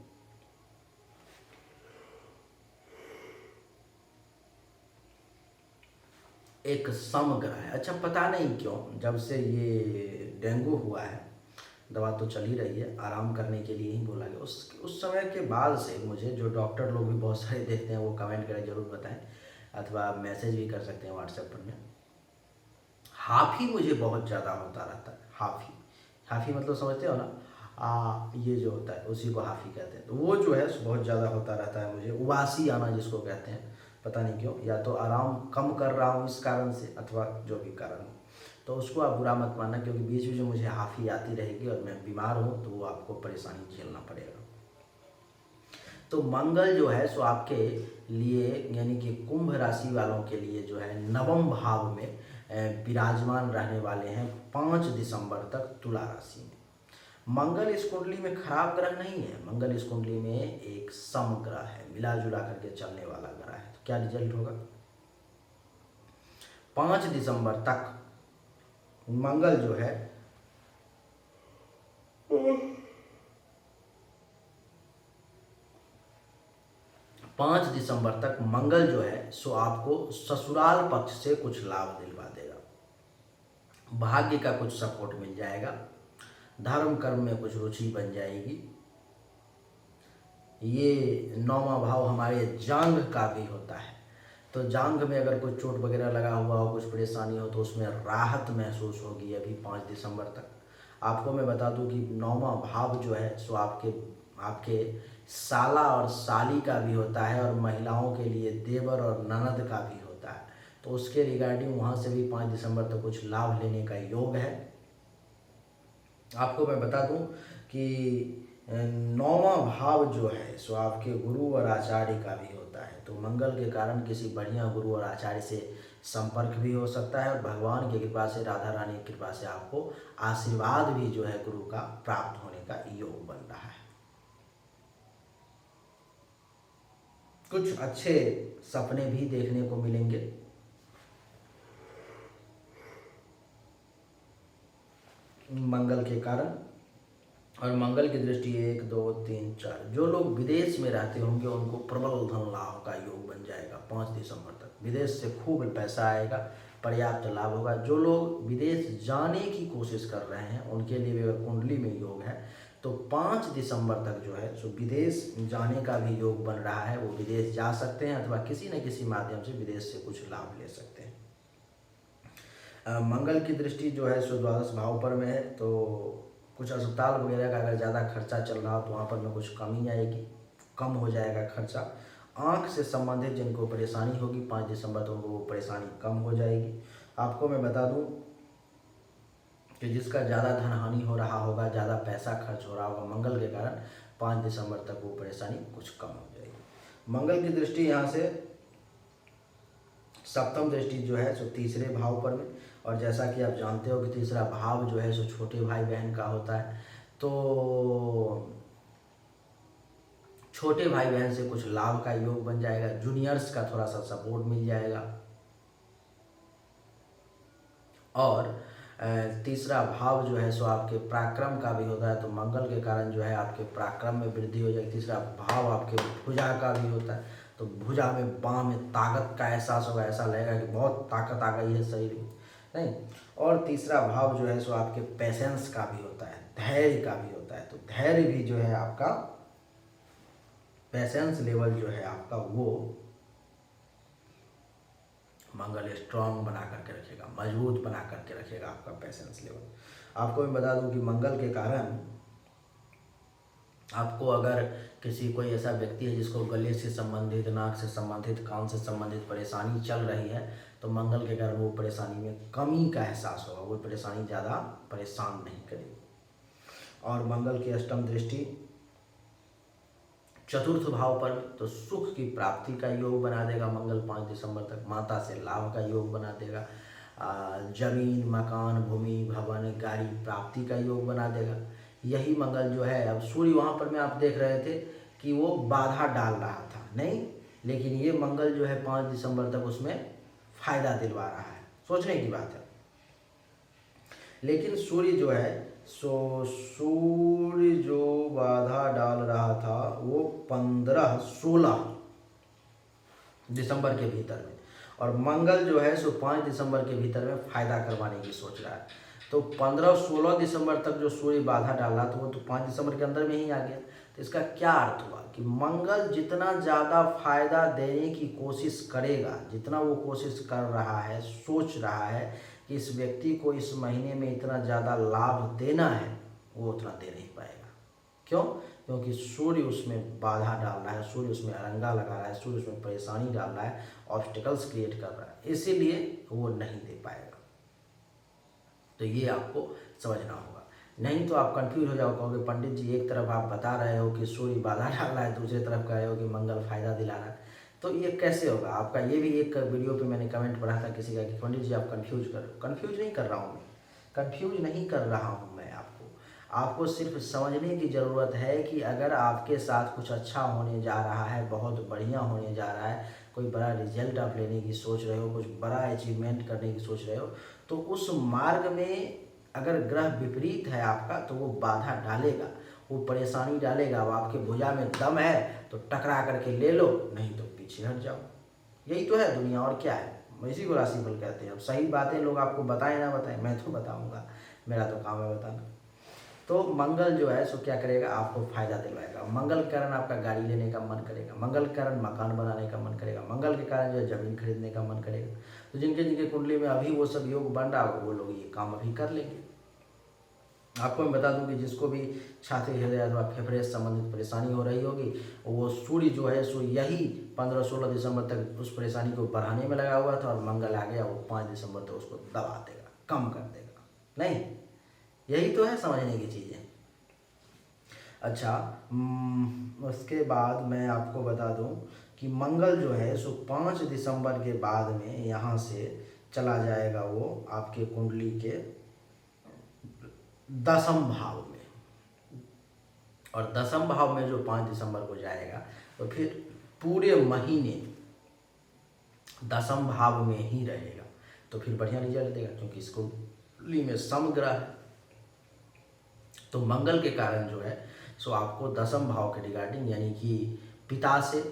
एक समग्र है। अच्छा, पता नहीं क्यों जब से ये डेंगू हुआ है, दवा तो चल ही रही है, आराम करने के लिए ही बोला गया, उस समय के बाद से मुझे, जो डॉक्टर लोग भी बहुत सारे देखते हैं वो कमेंट करें जरूर बताएं, अथवा मैसेज भी कर सकते हैं व्हाट्सएप पर में, हाफी मुझे बहुत ज़्यादा होता रहता है। हाफी, हाफी मतलब समझते हो ना, ये जो होता है उसी को हाफी कहते हैं। तो वो जो है बहुत ज़्यादा होता रहता है मुझे, उबासी आना जिसको कहते हैं, पता नहीं क्यों, या तो आराम कम कर रहा हूँ इस कारण से, अथवा जो भी कारण हो, तो उसको आप बुरा मत मानना, क्योंकि बीच बीच में मुझे हाफी आती रहेगी और मैं बीमार हूँ तो वो आपको परेशानी झेलना पड़ेगा। तो मंगल जो है सो आपके लिए, यानी कि कुंभ राशि वालों के लिए जो है 9वें भाव में विराजमान रहने वाले हैं 5 दिसंबर तक तुला राशि में। मंगल इस कुंडली में खराब ग्रह नहीं है, मंगल इस कुंडली में एक सम ग्रह है, मिला जुला करके चलने वाला ग्रह है। तो क्या रिजल्ट होगा? 5 दिसंबर तक मंगल जो है 5 दिसंबर तक मंगल जो है सो आपको ससुराल पक्ष से कुछ लाभ दिलवा देगा, भाग्य का कुछ सपोर्ट मिल जाएगा, धर्म कर्म में कुछ रुचि बन जाएगी। ये 9वां भाव हमारे जांघ का भी होता है, तो जांघ में अगर कुछ चोट वगैरह लगा हुआ हो, कुछ परेशानी हो, तो उसमें राहत महसूस होगी अभी 5 दिसंबर तक। आपको मैं बता दूं कि 9वां भाव जो है सो आपके साला और साली का भी होता है, और महिलाओं के लिए देवर और ननद का भी होता है। तो उसके रिगार्डिंग वहाँ से भी 5 दिसंबर तक कुछ लाभ लेने का योग है। आपको मैं बता दूं कि 9वां भाव जो है सो आपके गुरु और आचार्य का भी होता है। तो मंगल के कारण किसी बढ़िया गुरु और आचार्य से संपर्क भी हो सकता है, और भगवान की कृपा से, राधा रानी की कृपा से आपको आशीर्वाद भी जो है गुरु का प्राप्त होने का योग बन रहा है। कुछ अच्छे सपने भी देखने को मिलेंगे। मंगल के कारण और मंगल की दृष्टि 1 2 3 4, जो लोग विदेश में रहते होंगे उनको प्रबल धन लाभ का योग बन जाएगा 5 दिसंबर तक। विदेश से खूब पैसा आएगा, पर्याप्त लाभ होगा। जो लोग विदेश जाने की कोशिश कर रहे हैं उनके लिए भी अगर कुंडली में योग है तो 5 दिसंबर तक जो है सो विदेश जाने का भी योग बन रहा है। वो विदेश जा सकते हैं अथवा किसी न किसी माध्यम से विदेश से कुछ लाभ ले सकते हैं। मंगल की दृष्टि जो है सो द्वादश भाव पर में है, तो कुछ अस्पताल वगैरह का अगर ज़्यादा खर्चा चल रहा हो तो वहाँ पर में कुछ कमी आएगी, कम हो जाएगा खर्चा। आँख से संबंधित जिनको परेशानी होगी 5 दिसंबर तक उनको वो परेशानी कम हो जाएगी। आपको मैं बता दूं कि जिसका ज़्यादा धन हानि हो रहा होगा, ज़्यादा पैसा खर्च हो रहा होगा मंगल के कारण, 5 दिसंबर तक वो परेशानी कुछ कम हो जाएगी। मंगल की दृष्टि यहाँ से सप्तम दृष्टि जो है सो तीसरे भाव पर में, और जैसा कि आप जानते हो कि तीसरा भाव जो है सो छोटे भाई बहन का होता है, तो छोटे भाई बहन से कुछ लाभ का योग बन जाएगा। जूनियर्स का थोड़ा सा सपोर्ट मिल जाएगा। और तीसरा भाव जो है सो आपके पराक्रम का भी होता है, तो मंगल के कारण जो है आपके पराक्रम में वृद्धि हो जाएगी। तीसरा भाव आपके भुजा का भी होता है, तो भुजा में बाँह में ताकत का एहसास होगा, ऐसा लगेगा कि बहुत ताकत आ गई है शरीर में, नहीं। और तीसरा भाव जो है सो आपके पेशेंस का भी होता है, धैर्य का भी होता है, तो धैर्य भी जो है आपका, पेशेंस लेवल जो है आपका वो मंगल स्ट्रांग बना करके रखेगा, मजबूत बना करके रखेगा आपका पेशेंस लेवल। आपको मैं बता दूं कि मंगल के कारण आपको अगर किसी कोई ऐसा व्यक्ति है जिसको गले से संबंधित, नाक से संबंधित, कान से संबंधित परेशानी चल रही है, तो मंगल के कारण वो परेशानी में कमी का एहसास होगा, वो परेशानी ज़्यादा परेशान नहीं करेगी। और मंगल की अष्टम दृष्टि चतुर्थ भाव पर, तो सुख की प्राप्ति का योग बना देगा मंगल 5 दिसंबर तक। माता से लाभ का योग बना देगा। जमीन, मकान, भूमि, भवन, गाड़ी प्राप्ति का योग बना देगा। यही मंगल जो है, अब सूर्य वहाँ पर में आप देख रहे थे कि वो बाधा डाल रहा था, नहीं, लेकिन ये मंगल जो है 5 दिसंबर तक उसमें फायदा दिलवा रहा है। सोचने की बात है। लेकिन सूर्य जो है सूर्य जो बाधा डाल रहा था वो 15-16 दिसंबर के भीतर में, और मंगल जो है 5 दिसंबर के भीतर में फायदा करवाने की सोच रहा है। तो 15-16 दिसंबर तक जो सूर्य बाधा डाल रहा था वो तो 5 दिसंबर के अंदर में ही आ गया। तो इसका क्या अर्थ हुआ कि मंगल जितना ज़्यादा फायदा देने की कोशिश करेगा, जितना वो कोशिश कर रहा है, सोच रहा है कि इस व्यक्ति को इस महीने में इतना ज़्यादा लाभ देना है, वो उतना दे नहीं पाएगा। क्यों? क्योंकि सूर्य उसमें बाधा डाल रहा है, सूर्य उसमें अरंगा लगा रहा है, सूर्य उसमें परेशानी डाल रहा है, ऑब्स्टिकल्स क्रिएट कर रहा है, इसीलिए वो नहीं दे पाएगा। तो ये आपको समझना होगा, नहीं तो आप कंफ्यूज हो जाओगे, कहोगे पंडित जी एक तरफ आप बता रहे हो कि सूर्य बाधा डाल रहा है, दूसरी तरफ कह रहे हो कि मंगल फायदा दिला रहा है, तो ये कैसे होगा आपका। ये भी एक वीडियो पे मैंने कमेंट पढ़ा था किसी का कि पंडित जी आप कंफ्यूज नहीं कर रहा हूँ मैं, कंफ्यूज नहीं कर रहा हूँ मैं। आपको सिर्फ समझने की ज़रूरत है कि अगर आपके साथ कुछ अच्छा होने जा रहा है, बहुत बढ़िया होने जा रहा है, कोई बड़ा रिजल्ट आप लेने की सोच रहे हो, कुछ बड़ा अचीवमेंट करने की सोच रहे हो, तो उस मार्ग में अगर ग्रह विपरीत है आपका तो वो बाधा डालेगा, वो परेशानी डालेगा। अब आपके भुजा में दम है तो टकरा करके ले लो, नहीं तो पीछे हट जाओ। यही तो है दुनिया, और क्या है। इसी को राशिफल कहते हैं। अब सही बातें लोग आपको बताएं ना बताएं, मैं तो बताऊंगा, मेरा तो काम है बताना। तो मंगल जो है सो क्या करेगा, आपको फायदा दिलवाएगा। मंगल के कारण आपका गाड़ी लेने का मन करेगा, मंगल के कारण मकान बनाने का मन करेगा, मंगल के कारण जो है जमीन खरीदने का मन करेगा। तो जिनके जिनके कुंडली में अभी वो सब योग बन रहा हो, वो लोग ये काम अभी कर लेंगे। आपको मैं बता दूं कि जिसको भी छाती, हृदय अथवा फेफड़े से संबंधित परेशानी हो रही होगी, वो सूर्य जो है सो यही 15-16 दिसंबर तक उस परेशानी को बढ़ाने में लगा हुआ था, और मंगल आ गया, वो 5 दिसंबर तक उसको दबा देगा, कम कर देगा। नहीं, यही तो है समझने की चीज़ें। अच्छा, उसके बाद मैं आपको बता दूं कि मंगल जो है सो 5 दिसंबर के बाद में यहाँ से चला जाएगा वो आपके कुंडली के 10वें भाव में, और 10वें भाव में जो 5 दिसंबर को जाएगा तो फिर पूरे महीने 10वें भाव में ही रहेगा, तो फिर बढ़िया रिजल्ट देगा, क्योंकि इसको कुंडली में समग्रह है। तो मंगल के कारण जो है सो आपको दसम भाव के रिगार्डिंग यानी कि पिता से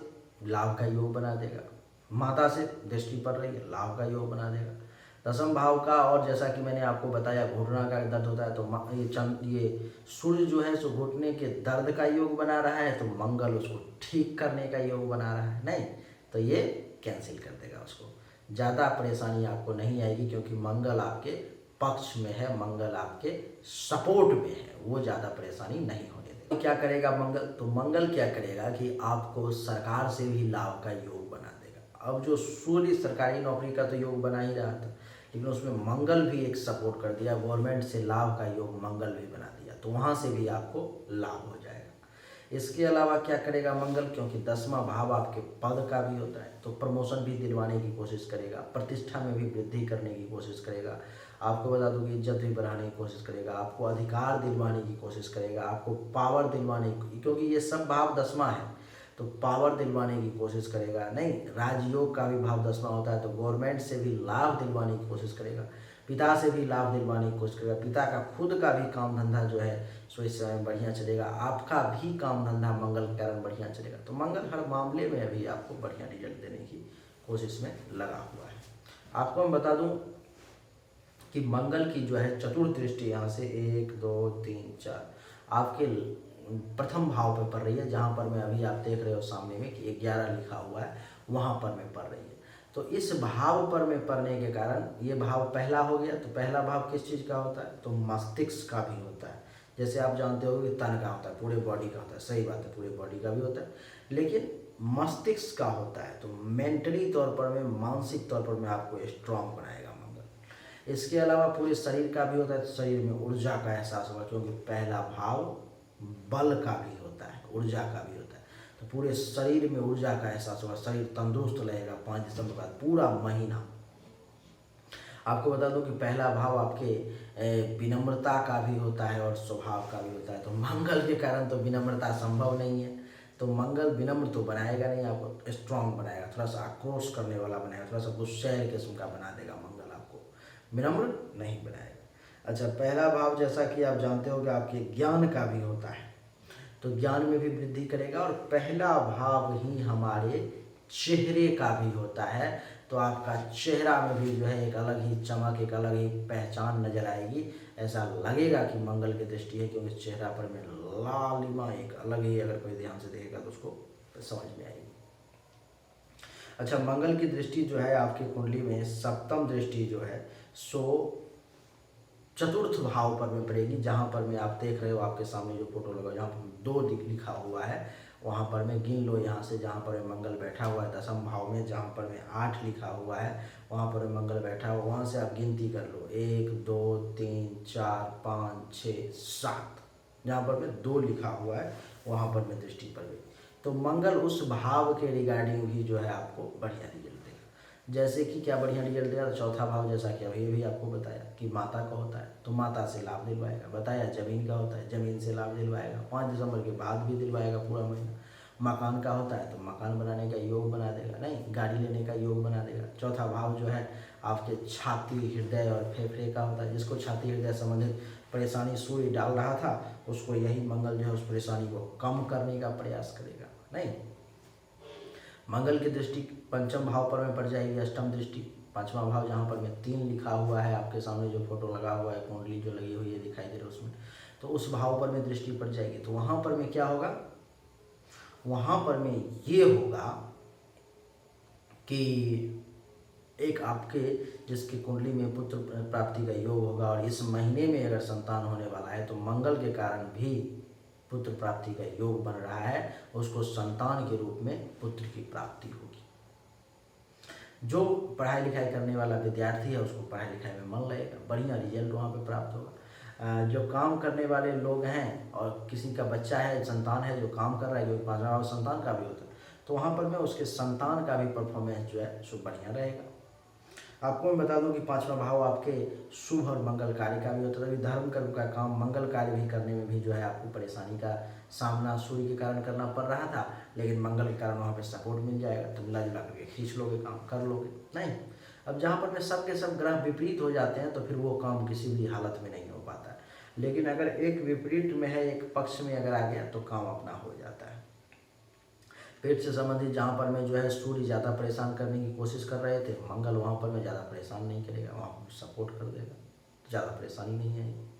लाभ का योग बना देगा, माता से दृष्टि पड़ रही है लाभ का योग बना देगा। दसम भाव का, और जैसा कि मैंने आपको बताया घुटना का दर्द होता है तो ये सूर्य जो है सो घुटने के दर्द का योग बना रहा है, तो मंगल उसको ठीक करने का योग बना रहा है, नहीं तो ये कैंसिल कर देगा उसको। ज़्यादा परेशानी आपको नहीं आएगी क्योंकि मंगल आपके पक्ष में है, मंगल आपके सपोर्ट में है, वो ज़्यादा परेशानी नहीं होने देगा। तो क्या करेगा मंगल, तो मंगल क्या करेगा कि आपको सरकार से भी लाभ का योग बना देगा। अब जो सूर्य सरकारी नौकरी का तो योग बना ही रहा था, लेकिन उसमें मंगल भी एक सपोर्ट कर दिया, गवर्नमेंट से लाभ का योग मंगल भी बना दिया, तो वहाँ से भी आपको लाभ हो जाएगा। इसके अलावा क्या करेगा मंगल, क्योंकि 10वां भाव आपके पद का भी होता है तो प्रमोशन भी दिलवाने की कोशिश करेगा, प्रतिष्ठा में भी वृद्धि करने की कोशिश करेगा, आपको बता दूं कि इज्जत भी बढ़ाने की कोशिश करेगा, आपको अधिकार दिलवाने की कोशिश करेगा, आपको पावर दिलवाने की, क्योंकि ये सब भाव 10वां है तो पावर दिलवाने की कोशिश करेगा। नहीं, राजयोग का भी भाव 10वां होता है तो गवर्नमेंट से भी लाभ दिलवाने की कोशिश करेगा, पिता से भी लाभ दिलवाने की कोशिश करेगा, पिता का खुद का भी काम धंधा जो है सो इस समय बढ़िया चलेगा, आपका भी काम धंधा मंगल के कारण बढ़िया चलेगा। तो मंगल हर मामले में अभी आपको बढ़िया रिजल्ट देने की कोशिश में लगा हुआ है। आपको मैं बता दूं कि मंगल की जो है चतुर्थ दृष्टि यहाँ से 1 2 3 4 आपके प्रथम भाव पे पड़ रही है, जहाँ पर मैं अभी आप देख रहे हो सामने में कि 11 लिखा हुआ है, वहाँ पर में पड़ रही है। तो इस भाव पर में पड़ने के कारण ये भाव पहला हो गया। तो पहला भाव किस चीज़ का होता है, तो मस्तिष्क का भी होता है। जैसे आप जानते हो कि तन का होता है, पूरे बॉडी का होता है, सही बात है, पूरे बॉडी का भी होता है, लेकिन मस्तिष्क का होता है तो मेंटली तौर पर में, मानसिक तौर पर में आपको स्ट्रांग बनाएगा मंगल। इसके अलावा पूरे शरीर का भी होता है, तो शरीर में ऊर्जा का एहसास होगा, क्योंकि पहला भाव बल का भी होता है, ऊर्जा का भी होता है, तो पूरे शरीर में ऊर्जा का एहसास होगा, शरीर तंदुरुस्त रहेगा 5 दिसंबर बाद पूरा महीना। आपको बता दूं कि पहला भाव आपके विनम्रता का भी होता है और स्वभाव का भी होता है, तो मंगल के कारण तो विनम्रता संभव नहीं है, तो मंगल विनम्र तो बनाएगा नहीं, आपको स्ट्रांग बनाएगा, थोड़ा सा आक्रोश करने वाला बनाएगा, थोड़ा सा गुस्सैल किस्म का बना देगा मंगल, आपको विनम्र नहीं बनाएगा। अच्छा, पहला भाव जैसा कि आप जानते हो कि आपके ज्ञान का भी होता है, तो ज्ञान में भी वृद्धि करेगा, और पहला भाव ही हमारे चेहरे का भी होता है, तो आपका चेहरा में भी जो है एक अलग ही चमक, एक अलग ही पहचान नजर आएगी, ऐसा लगेगा कि मंगल की दृष्टि है, क्योंकि चेहरा पर में लालिमा एक अलग ही, अगर कोई ध्यान से देखेगा तो उसको समझ में आएगी। अच्छा, मंगल की दृष्टि जो है आपकी कुंडली में सप्तम दृष्टि जो है सो चतुर्थ भाव पर में पड़ेगी, जहाँ पर में आप देख रहे हो आपके सामने जो फोटो लगा, जहाँ पर 2 लिखा हुआ है, वहाँ पर में गिन लो यहाँ से, जहाँ पर मंगल बैठा हुआ है दसम भाव में, जहाँ पर में 8 लिखा हुआ है वहाँ पर मंगल बैठा हुआ, वहाँ से आप गिनती कर लो 1 2 3 4 5 6 7, जहाँ पर में 2 लिखा हुआ है वहाँ पर में दृष्टि पड़ गई। तो मंगल उस भाव के रिगार्डिंग भी जो है आपको बढ़िया रिजल्ट देगा। जैसे कि क्या बढ़िया रिजल्ट देगा, तो चौथा भाव जैसा कि अभी भी आपको बताया कि माता का होता है, तो माता से लाभ दिलवाएगा, बताया जमीन का होता है, जमीन से लाभ दिलवाएगा, 5 दिसंबर के बाद भी दिलवाएगा पूरा महीना। मकान का होता है तो मकान बनाने का योग बना देगा, नहीं गाड़ी लेने का योग बना देगा। चौथा भाव जो है आपके छाती, हृदय और फेफड़े का होता है, जिसको छाती हृदय संबंधित परेशानी सूर्य डाल रहा था, उसको यही मंगल जो है उस परेशानी को कम करने का प्रयास करेगा। नहीं, मंगल की दृष्टि पंचम भाव पर में पड़ जाएगी, अष्टम दृष्टि, 5वां भाव जहाँ पर में 3 लिखा हुआ है, आपके सामने जो फोटो लगा हुआ है, कुंडली जो लगी हुई है दिखाई दे रही है उसमें, तो उस भाव पर में दृष्टि पड़ जाएगी। तो वहाँ पर में क्या होगा, वहाँ पर में ये होगा कि एक आपके जिसकी कुंडली में पुत्र प्राप्ति का योग होगा, और इस महीने में अगर संतान होने वाला है तो मंगल के कारण भी पुत्र प्राप्ति का योग बन रहा है, उसको संतान के रूप में पुत्र की प्राप्ति होगी। जो पढ़ाई लिखाई करने वाला विद्यार्थी है उसको पढ़ाई लिखाई में मन लगेगा, बढ़िया रिजल्ट वहाँ पे प्राप्त होगा। जो काम करने वाले लोग हैं और किसी का बच्चा है, संतान है जो काम कर रहा है, जो 5वां भाव संतान का भी होता है, तो वहाँ पर में उसके संतान का भी परफॉर्मेंस जो है सो बढ़िया रहेगा। आपको मैं बता दूं कि 5वां भाव आपके शुभ और मंगल कार्य का भी होता है, तभी धर्म कर्म का काम, मंगल कार्य भी करने में भी जो है आपको परेशानी का सामना सूर्य के कारण करना पड़ रहा था, लेकिन मंगल के कारण वहाँ पे सपोर्ट मिल जाएगा, तो मिला जुला करके खींच लोगे, काम कर लोगे। नहीं, अब जहाँ पर में सब के सब ग्रह विपरीत हो जाते हैं तो फिर वो काम किसी भी हालत में नहीं हो पाता है। लेकिन अगर एक विपरीत में है, एक पक्ष में अगर आ गया तो काम अपना हो जाता है। पेट से संबंधित जहाँ पर मैं जो है सूर्य ज़्यादा परेशान करने की कोशिश कर रहे थे, मंगल वहाँ पर मैं ज़्यादा परेशान नहीं करेगा, वहाँ सपोर्ट कर देगा, ज़्यादा परेशानी नहीं आएगी।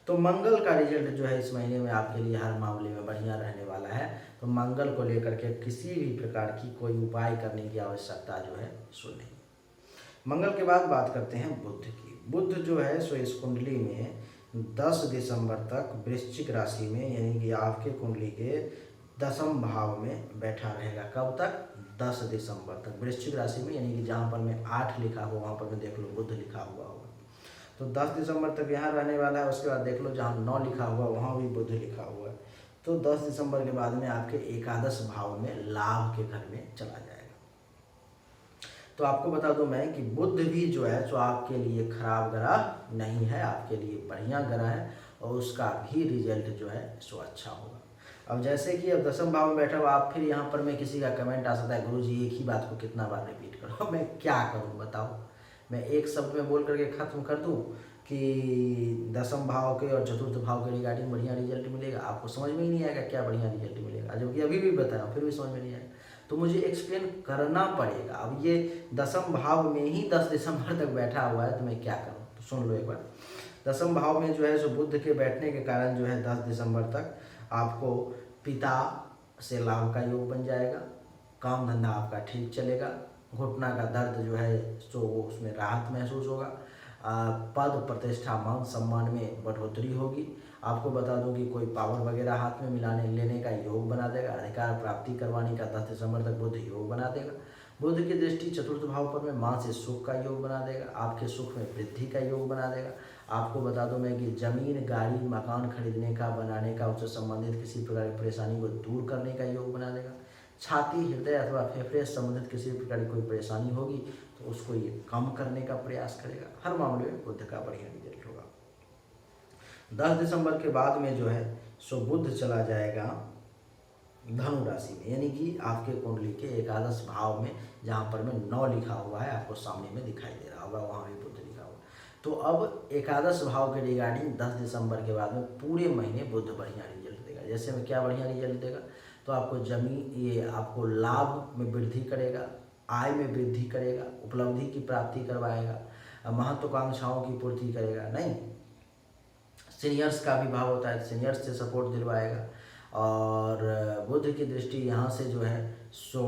तो मंगल का रिजल्ट जो है इस महीने में आपके लिए हर मामले में बढ़िया रहने वाला है। तो मंगल को लेकर के किसी भी प्रकार की कोई उपाय करने की आवश्यकता जो है सो नहीं। मंगल के बाद बात करते हैं बुध की। बुध जो है सो इस कुंडली में 10 दिसंबर तक वृश्चिक राशि में, यानी कि आपके कुंडली के 10वें भाव में बैठा रहेगा। कब तक? 10 दिसंबर तक वृश्चिक राशि में, यानी कि जहाँ पर मैं 8 लिखा हुआ वहाँ पर मैं देख लो बुध लिखा हुआ होगा, तो 10 दिसंबर तक यहाँ रहने वाला है। उसके बाद देख लो जहाँ 9 लिखा हुआ वहाँ भी बुध लिखा हुआ है। तो 10 दिसंबर के बाद में आपके एकादश भाव में लाभ के घर में चला जाएगा। तो आपको बता दूं मैं कि बुध भी जो है जो आपके लिए खराब ग्रह नहीं है, आपके लिए बढ़िया ग्रह है और उसका भी रिजल्ट जो है सो अच्छा होगा। अब जैसे कि अब 10वें भाव में बैठा हुआ, आप फिर यहाँ पर मैं किसी का कमेंट आ सकता है, गुरुजी एक ही बात को कितना बार रिपीट करो, मैं क्या करूँ बताओ? मैं एक शब्द में बोल करके ख़त्म कर दूँ कि 10वें भाव के और चतुर्थ भाव के रिगार्डिंग बढ़िया रिजल्ट मिलेगा? आपको समझ में ही नहीं आएगा क्या बढ़िया रिजल्ट मिलेगा, जबकि अभी भी बताया फिर भी समझ में नहीं आएगा। तो मुझे एक्सप्लेन करना पड़ेगा। अब ये 10वें भाव में ही 10 दिसंबर तक बैठा हुआ है तो मैं क्या करूँ? तो सुन लो एक बार। 10वें भाव में जो है सो बुध के बैठने के कारण जो है 10 दिसंबर तक आपको पिता से लाभ का योग बन जाएगा, काम धंधा आपका ठीक चलेगा, घुटना का दर्द जो है सो उसमें राहत महसूस होगा, पद प्रतिष्ठा मान सम्मान में बढ़ोतरी होगी। आपको बता दूं कि कोई पावर वगैरह हाथ में मिलाने लेने का योग बना देगा, अधिकार प्राप्ति करवाने का 10 दिसंबर तक बुध योग बना देगा। बुध की दृष्टि चतुर्थ भाव पर में माँ से सुख का योग बना देगा, आपके सुख में वृद्धि का योग बना देगा। आपको बता दूं मैं कि जमीन गाड़ी मकान खरीदने का बनाने का उससे संबंधित किसी प्रकार की परेशानी को दूर करने का योग बना देगा। छाती हृदय अथवा फेफड़े से संबंधित किसी प्रकार की कोई परेशानी होगी तो उसको ये कम करने का प्रयास करेगा। हर मामले में बुध का बढ़िया रिजल्ट होगा। 10 दिसंबर के बाद में जो है सो बुध चला जाएगा धनु राशि में, यानी कि आपके कुंडली के एकादश भाव में, जहाँ पर में 9 लिखा हुआ है आपको सामने में दिखाई दे रहा होगा, वहाँ भी बुध लिखा हुआ। तो अब एकादश भाव के रिगार्डिंग 10 दिसंबर के बाद में पूरे महीने बुध बढ़िया रिजल्ट देगा। जैसे में क्या बढ़िया रिजल्ट देगा? तो आपको जमीन ये आपको लाभ में वृद्धि करेगा, आय में वृद्धि करेगा, उपलब्धि की प्राप्ति करवाएगा, महत्वाकांक्षाओं की पूर्ति करेगा। नहीं, सीनियर्स का भी भाव होता है, सीनियर्स से सपोर्ट दिलवाएगा। और बुध की दृष्टि यहाँ से जो है सो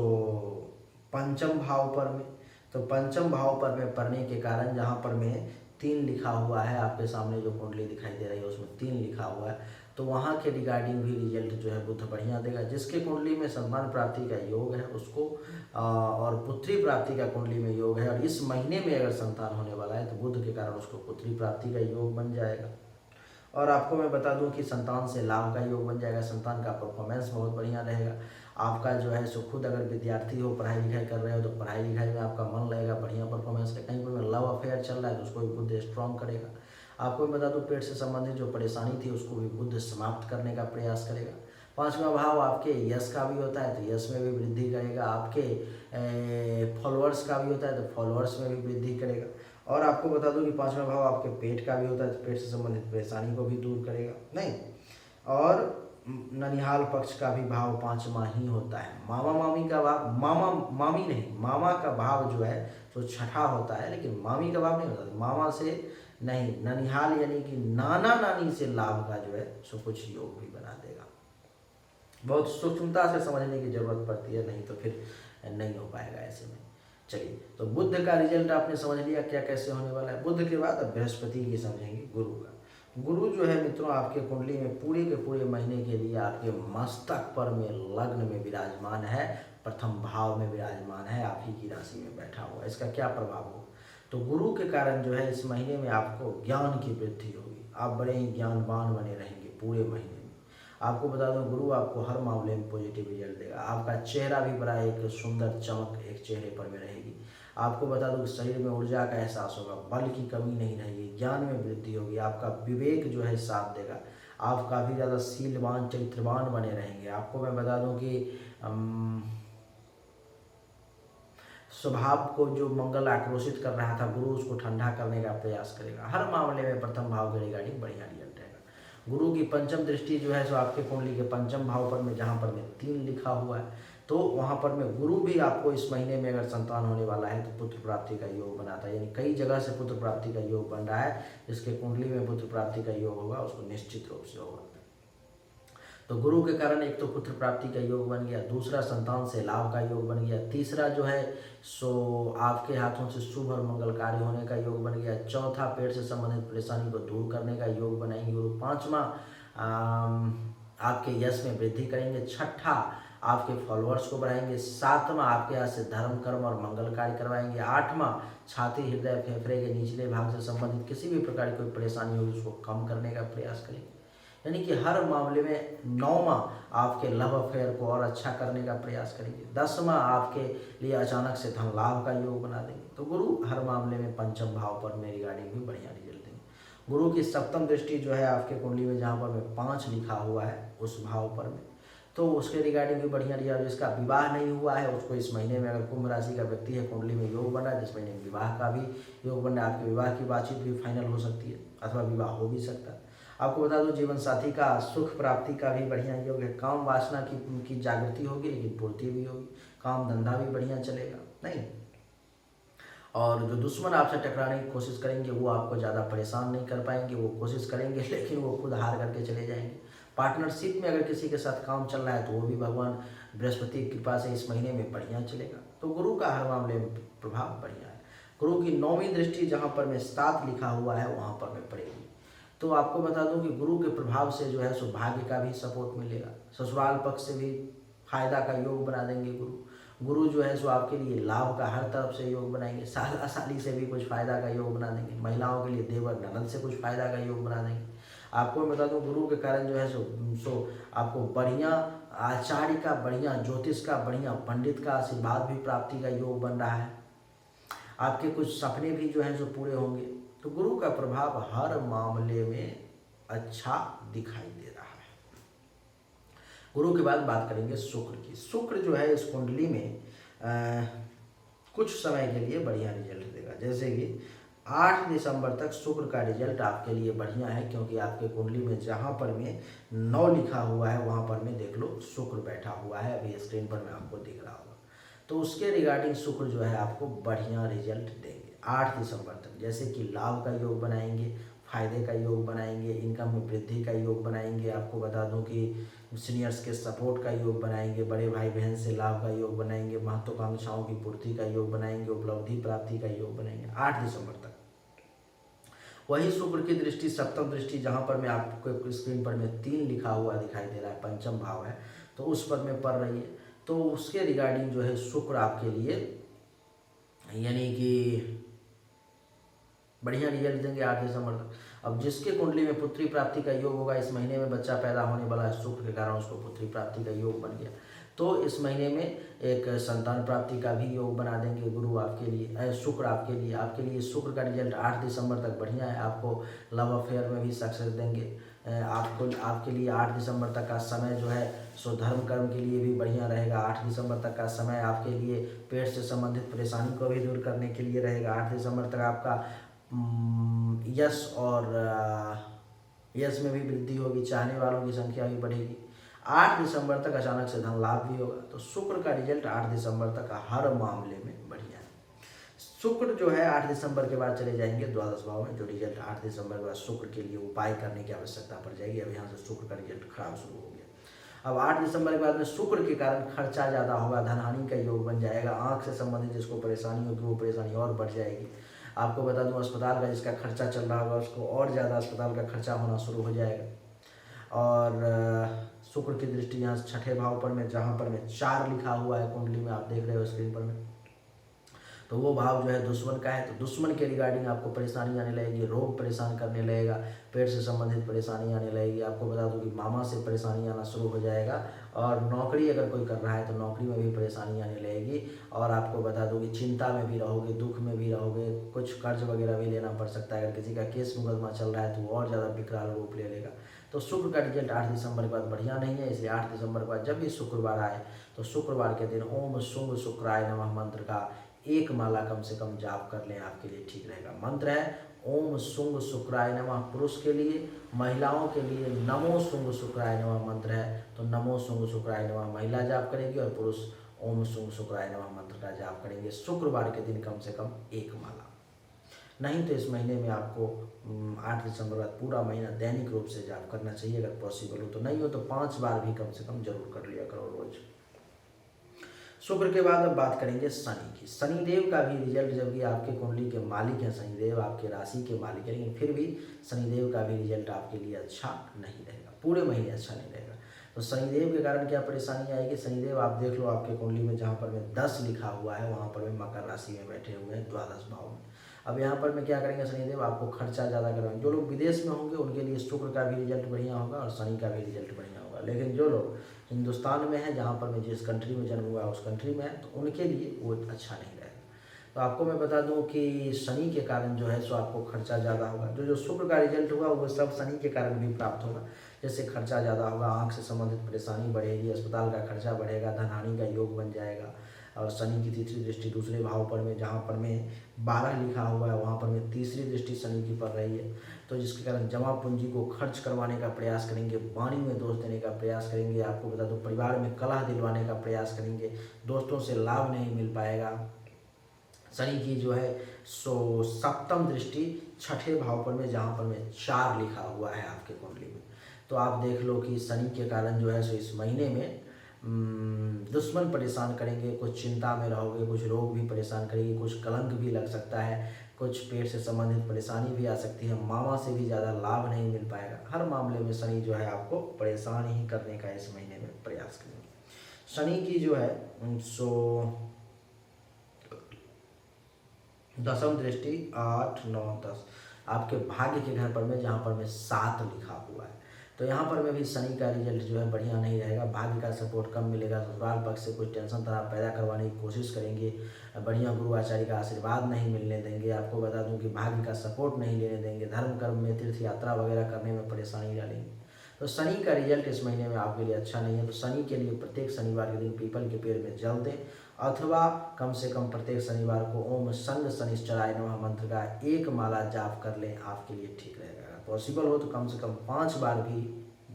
पंचम भाव पर में, तो पंचम भाव पर में पढ़ने के कारण जहाँ पर में 3 लिखा हुआ है, आपके सामने जो कुंडली दिखाई दे रही है उसमें 3 लिखा हुआ है, तो वहाँ के रिगार्डिंग भी रिजल्ट जो है बुध बढ़िया देगा। जिसके कुंडली में संतान प्राप्ति का योग है उसको और पुत्री प्राप्ति का कुंडली में योग है, और इस महीने में अगर संतान होने वाला है तो बुध के कारण उसको पुत्री प्राप्ति का योग बन जाएगा। और आपको मैं बता दूं कि संतान से लाभ का योग बन जाएगा, संतान का परफॉर्मेंस बहुत बढ़िया रहेगा। आपका जो है सो खुद अगर विद्यार्थी हो, पढ़ाई लिखाई कर रहे हो, तो पढ़ाई लिखाई में आपका मन लगेगा, बढ़िया परफॉर्मेंस है। कहीं पर लव अफेयर चल रहा है तो उसको भी बुध स्ट्रॉन्ग करेगा। आपको मैं बता दूं पेट से संबंधित जो परेशानी थी उसको भी बुध समाप्त करने का प्रयास करेगा। 5वां भाव आपके यश का भी होता है तो यश में भी वृद्धि करेगा, आपके फॉलोअर्स का भी होता है तो फॉलोअर्स में भी वृद्धि करेगा। और आपको बता दूं कि 5वां भाव आपके पेट का भी होता है तो पेट से संबंधित परेशानी को भी दूर करेगा। नहीं, और ननिहाल पक्ष का भी भाव 5वां ही होता है। मामा मामी का भाव, मामा मामी नहीं, मामा का भाव जो है तो 6ठा होता है, लेकिन मामी का भाव नहीं होता। मामा से नहीं, ननिहाल यानी कि नाना नानी से लाभ का जो है सो कुछ योग भी बना देगा। बहुत सूक्ष्मता से समझने की जरूरत पड़ती है, नहीं तो फिर नहीं हो पाएगा ऐसे में। चलिए, तो बुध का रिजल्ट आपने समझ लिया क्या कैसे होने वाला है। बुध के बाद अब बृहस्पति की समझेंगे गुरु का। गुरु जो है मित्रों आपके कुंडली में पूरे के पूरे महीने के लिए आपके मस्तक पर में लग्न में विराजमान है, प्रथम भाव में विराजमान है, आप ही की राशि में बैठा हुआ है। इसका क्या प्रभाव हो? तो गुरु के कारण जो है इस महीने में आपको ज्ञान की वृद्धि होगी, आप बड़े ही ज्ञानवान बने रहेंगे पूरे महीने में। आपको बता दूं गुरु आपको हर मामले में पॉजिटिव रिजल्ट देगा। आपका चेहरा भी बड़ा एक सुंदर चमक एक चेहरे पर में रहेगी। आपको बता दूं कि शरीर में ऊर्जा का एहसास होगा, बल की कमी नहीं रहेगी, ज्ञान में वृद्धि होगी, आपका विवेक जो है साथ देगा, आप काफ़ी ज़्यादा शीलवान चरित्रवान बने रहेंगे। आपको मैं बता दूं कि स्वभाव को जो मंगल आक्रोशित कर रहा था गुरु उसको ठंडा करने का प्रयास करेगा। हर मामले में प्रथम भाव के रिगार्डिंग बढ़िया रिजल्ट गुरु की पंचम दृष्टि जो है सो आपके कुंडली के पंचम भाव पर में, जहाँ पर में 3 लिखा हुआ है, तो वहाँ पर में गुरु भी आपको इस महीने में अगर संतान होने वाला है तो पुत्र प्राप्ति का योग बनाता है। यानी कई जगह से पुत्र प्राप्ति का योग बन रहा है, जिसके कुंडली में पुत्र प्राप्ति का योग होगा उसको निश्चित रूप से होगा। तो गुरु के कारण एक तो पुत्र प्राप्ति का योग बन गया, दूसरा संतान से लाभ का योग बन गया, तीसरा जो है सो आपके हाथों से शुभ और मंगल कार्य होने का योग बन गया, चौथा पेट से संबंधित परेशानी को दूर करने का योग बनाएंगे गुरु, पांचवा आपके यश में वृद्धि करेंगे, छठा आपके फॉलोअर्स को बढ़ाएंगे, सातवां आपके यहाँ से धर्म कर्म और मंगल कार्य करवाएंगे, आठवां छाती हृदय फेफड़े के निचले भाग से संबंधित किसी भी प्रकार की कोई परेशानी होगी उसको कम करने का प्रयास करेंगे। यानी कि हर मामले में नौवां आपके लव अफेयर को और अच्छा करने का प्रयास करेंगे, 10वां आपके लिए अचानक से धन लाभ का योग बना देंगे। तो गुरु हर मामले में पंचम भाव पर में रिगार्डिंग भी बढ़िया रिजल्ट देंगे। गुरु की सप्तम दृष्टि जो है आपके कुंडली में जहाँ पर में 5 लिखा हुआ है उस भाव पर में, तो उसके रिगार्डिंग भी बढ़िया रिजल्ट। जिसका विवाह नहीं हुआ है उसको इस महीने में, अगर कुंभ राशि का व्यक्ति है कुंडली में योग बन रहा है, जिस महीने में विवाह का भी योग बन रहा है, आपके विवाह की बातचीत भी फाइनल हो सकती है अथवा विवाह हो भी सकता है। आपको बता दूं जीवन साथी का सुख प्राप्ति का भी बढ़िया योग है, काम वासना की जागृति होगी लेकिन पूर्ति भी होगी, काम धंधा भी बढ़िया चलेगा नहीं। और जो दुश्मन आपसे टकराने की कोशिश करेंगे वो आपको ज़्यादा परेशान नहीं कर पाएंगे, वो कोशिश करेंगे लेकिन वो खुद हार करके चले जाएंगे। पार्टनरशिप में अगर किसी के साथ काम चल रहा है तो वो भी भगवान बृहस्पति की कृपा से इस महीने में बढ़िया चलेगा। तो गुरु का हर मामले में प्रभाव बढ़िया है। गुरु की 9वीं दृष्टि जहाँ पर में 7 लिखा हुआ है वहाँ पर में पड़ेगी। तो आपको बता दूं कि गुरु के प्रभाव से जो है सो भाग्य का भी सपोर्ट मिलेगा, ससुराल पक्ष से भी फायदा का योग बना देंगे गुरु जो है सो आपके लिए लाभ का हर तरफ से योग बनाएंगे, साला साली से भी कुछ फायदा का योग बना देंगे, महिलाओं के लिए देवर ननद से कुछ फायदा का योग बना देंगे। आपको बता दूं गुरु के कारण जो है सो आपको बढ़िया आचार्य का, बढ़िया ज्योतिष का, बढ़िया पंडित का आशीर्वाद भी प्राप्ति का योग बन रहा है। आपके कुछ सपने भी जो है सो पूरे होंगे। तो गुरु का प्रभाव हर मामले में अच्छा दिखाई दे रहा है। गुरु के बाद बात करेंगे शुक्र की। शुक्र जो है इस कुंडली में कुछ समय के लिए बढ़िया रिजल्ट देगा, जैसे कि 8 दिसंबर तक शुक्र का रिजल्ट आपके लिए बढ़िया है, क्योंकि आपके कुंडली में जहाँ पर में 9 लिखा हुआ है वहाँ पर में देख लो शुक्र बैठा हुआ है, अभी स्क्रीन पर में आपको दिख रहा होगा। तो उसके रिगार्डिंग शुक्र जो है आपको बढ़िया रिजल्ट देंगे 8 दिसंबर तक, जैसे कि लाभ का योग बनाएंगे, फायदे का योग बनाएंगे, इनकम में वृद्धि का योग बनाएंगे। आपको बता दूं कि सीनियर्स के सपोर्ट का योग बनाएंगे, बड़े भाई बहन से लाभ का योग बनाएंगे, महत्वाकांक्षाओं की पूर्ति का योग बनाएंगे, उपलब्धि प्राप्ति का योग बनाएंगे 8 दिसंबर तक। वही शुक्र की दृष्टि सप्तम दृष्टि जहाँ पर मैं आपको स्क्रीन पर में 3 लिखा हुआ दिखाई दे रहा है, पंचम भाव है, तो उस पर में पड़ रही है। तो उसके रिगार्डिंग जो है शुक्र आपके लिए यानी कि बढ़िया रिजल्ट देंगे 8 दिसंबर तक। अब जिसके कुंडली में पुत्री प्राप्ति का योग होगा, इस महीने में बच्चा पैदा होने वाला है, शुक्र के कारण उसको पुत्री प्राप्ति का योग बन गया, तो इस महीने में एक संतान प्राप्ति का भी योग बना देंगे गुरु आपके लिए, शुक्र आपके लिए शुक्र का रिजल्ट 8 दिसंबर तक बढ़िया है। आपको लव अफेयर में भी सक्सेस देंगे। आपके लिए 8 दिसंबर तक का समय जो है सो धर्म कर्म के लिए भी बढ़िया रहेगा। 8 दिसंबर तक का समय आपके लिए पेट से संबंधित परेशानी को भी दूर करने के लिए रहेगा। 8 दिसंबर तक आपका यश और यश में भी वृद्धि होगी, चाहने वालों की संख्या भी बढ़ेगी। 8 दिसंबर तक अचानक से धन लाभ भी होगा। तो शुक्र का रिजल्ट 8 दिसंबर तक हर मामले में बढ़िया है। शुक्र जो है 8 दिसंबर के बाद चले जाएंगे द्वादश भाव में, जो रिजल्ट 8 दिसंबर के बाद शुक्र के लिए उपाय करने की आवश्यकता पड़ जाएगी। अब यहाँ से शुक्र का रिजल्ट खराब शुरू हो गया। अब 8 दिसंबर के बाद में शुक्र के कारण खर्चा ज़्यादा होगा, धनहानि का योग बन जाएगा। आँख से संबंधित जिसको परेशानी होगी वो परेशानी और बढ़ जाएगी। आपको बता दूं अस्पताल का जिसका खर्चा चल रहा होगा उसको और ज़्यादा अस्पताल का खर्चा होना शुरू हो जाएगा। और शुक्र की दृष्टि यहाँ छठे भाव पर में जहाँ पर में 4 लिखा हुआ है कुंडली में, आप देख रहे हो स्क्रीन पर में, तो वो भाव जो है दुश्मन का है। तो दुश्मन के रिगार्डिंग आपको परेशानी आने लगेगी, रोग परेशान करने लगेगा, पेट से संबंधित परेशानी आने लगेगी। आपको बता दूं कि मामा से परेशानी आना शुरू हो जाएगा। और नौकरी अगर कोई कर रहा है तो नौकरी में भी परेशानी आने लगेगी। और आपको बता दूं कि चिंता में भी रहोगे, दुख में भी रहोगे, कुछ कर्ज वगैरह भी लेना पड़ सकता है। अगर किसी का केस मुकदमा चल रहा है तो वो और ज़्यादा विकराल रूप ले लेगा। तो शुक्र का रिजल्ट 8 दिसंबर के बाद बढ़िया नहीं है, इसलिए 8 दिसंबर के बाद जब भी शुक्रवार आए तो शुक्रवार के दिन ओम शुंभ शुक्राय नमः मंत्र का एक माला कम से कम जाप कर लें, आपके लिए ठीक रहेगा। मंत्र है ओम शुंग शुक्राय नमः पुरुष के लिए, महिलाओं के लिए नमो शुंग शुक्राय नमः मंत्र है, तो नमो शुंग शुक्राय नमः महिला जाप करेगी और पुरुष ओम शुंग शुक्राय नमः मंत्र का जाप करेंगे शुक्रवार के दिन कम से कम एक माला। नहीं तो इस महीने में आपको 8 दिसंबर बाद पूरा महीना दैनिक रूप से जाप करना चाहिए, अगर पॉसिबल हो तो। नहीं हो तो 5 बार भी कम से कम जरूर कर लिया करो रोज। शुक्र के बाद अब बात करेंगे शनि की। शनिदेव का भी रिजल्ट, जबकि आपके कुंडली के मालिक हैं शनिदेव, आपके राशि के मालिक हैं, लेकिन फिर भी शनिदेव का भी रिजल्ट आपके लिए अच्छा नहीं रहेगा, पूरे महीने अच्छा नहीं रहेगा। तो शनिदेव के कारण क्या परेशानी आएगी? शनिदेव आप देख लो आपके कुंडली में जहाँ पर में 10 लिखा हुआ है वहाँ पर में मकर राशि में बैठे हुए हैं द्वादश भाव में। अब यहाँ पर में क्या करेंगे शनिदेव? आपको खर्चा ज़्यादा करवाएंगे। जो लोग विदेश में होंगे उनके लिए शुक्र का भी रिजल्ट बढ़िया होगा और शनि का भी रिजल्ट बढ़िया होगा, लेकिन जो लोग हिंदुस्तान में है, जहाँ पर मैं जिस कंट्री में जन्म हुआ है उस कंट्री में है, तो उनके लिए वो अच्छा नहीं रहेगा। तो आपको मैं बता दूं कि शनि के कारण जो है सो आपको खर्चा ज़्यादा होगा। जो शुक्र का रिजल्ट हुआ वो सब शनि के कारण भी प्राप्त होगा। जैसे खर्चा ज़्यादा होगा, आँख से संबंधित परेशानी बढ़ेगी, अस्पताल का खर्चा बढ़ेगा, धनहानि का योग बन जाएगा। और शनि की तीसरी दृष्टि दूसरे भाव पर में, जहाँ पर में 12 लिखा हुआ है वहाँ पर में तीसरी दृष्टि शनि की पड़ रही है, तो जिसके कारण जमा पूंजी को खर्च करवाने का प्रयास करेंगे, वाणी में दोष देने का प्रयास करेंगे। आपको बता दो परिवार में कलह दिलवाने का प्रयास करेंगे, दोस्तों से लाभ नहीं मिल पाएगा। शनि की जो है सो सप्तम दृष्टि छठे भाव पर में, जहाँ पर में 4 लिखा हुआ है आपके कुंडली में। तो आप देख लो कि शनि के कारण जो है सो इस महीने में दुश्मन परेशान करेंगे, कुछ चिंता में रहोगे, कुछ रोग भी परेशान करेंगे, कुछ कलंक भी लग सकता है, कुछ पेट से संबंधित परेशानी भी आ सकती है, मामा से भी ज़्यादा लाभ नहीं मिल पाएगा। हर मामले में शनि जो है आपको परेशान ही करने का इस महीने में प्रयास करेंगे। शनि की जो है सो दसम दृष्टि 8, 9, 10 आपके भाग्य के घर पर में, जहाँ पर में 7 लिखा हुआ है, तो यहाँ पर में भी शनि का रिजल्ट जो है बढ़िया नहीं रहेगा। भाग्य का सपोर्ट कम मिलेगा, ससुराल पक्ष से कुछ टेंशन तनाव पैदा करवाने की कोशिश करेंगे, बढ़िया गुरु आचार्य का आशीर्वाद नहीं मिलने देंगे। आपको बता दूं कि भाग्य का सपोर्ट नहीं लेने देंगे, धर्म कर्म में तीर्थ यात्रा वगैरह करने में परेशानी डालेंगे। तो शनि का रिजल्ट इस महीने में आपके लिए अच्छा नहीं है। तो शनि के लिए प्रत्येक शनिवार के दिन पीपल के पेड़ में जल दें, अथवा कम से कम प्रत्येक शनिवार को ओम संग शनिश्चराय नमः मंत्र का एक माला जाप कर लें, आपके लिए ठीक रहेगा। अगर पॉसिबल हो तो कम से कम 5 बार भी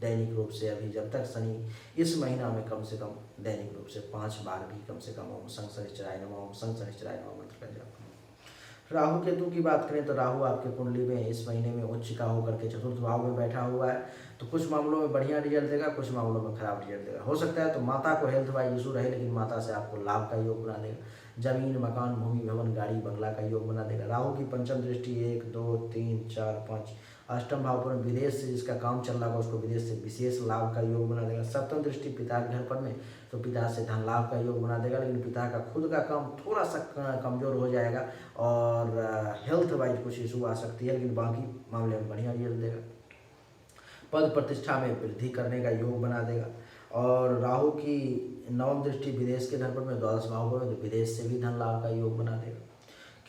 दैनिक रूप से, अभी जब तक शनि इस महीना में कम से कम दैनिक रूप से 5 बार भी कम से कम ओम संग शनिश्चराय नमः, ओम संग शनिश्चराय नमः मंत्र का जाप करें। राहु केतु की बात करें तो राहु आपके कुंडली में इस महीने में उच्च का होकर के चतुर्थ भाव में बैठा हुआ है, तो कुछ मामलों में बढ़िया रिजल्ट देगा, कुछ मामलों में खराब रिजल्ट देगा। हो सकता है तो माता को हेल्थ वाइज इशू रहे, लेकिन माता से आपको लाभ का योग बना देगा। जमीन, मकान, भूमि, भवन, गाड़ी, बंगला का योग बना देगा। राहु की पंचम दृष्टि 1, 2, 3, 4, 5 अष्टम भाव पर विदेश से जिसका काम चल रहा होगा उसको विदेश से विशेष लाभ का योग बना देगा। सप्तम दृष्टि पिता के घर पर में, तो पिता से धन लाभ का योग बना देगा, लेकिन पिता का खुद का काम थोड़ा सा कमजोर हो जाएगा और हेल्थ वाइज कुछ इशू आ सकती है, लेकिन बाकी मामले में बढ़िया रिजल्ट देगा। पद प्रतिष्ठा में वृद्धि करने का योग बना देगा। और राहु की नवम दृष्टि विदेश के घर पर में, द्वादश भाव पर में, तो विदेश से भी धन लाभ का योग बना देगा।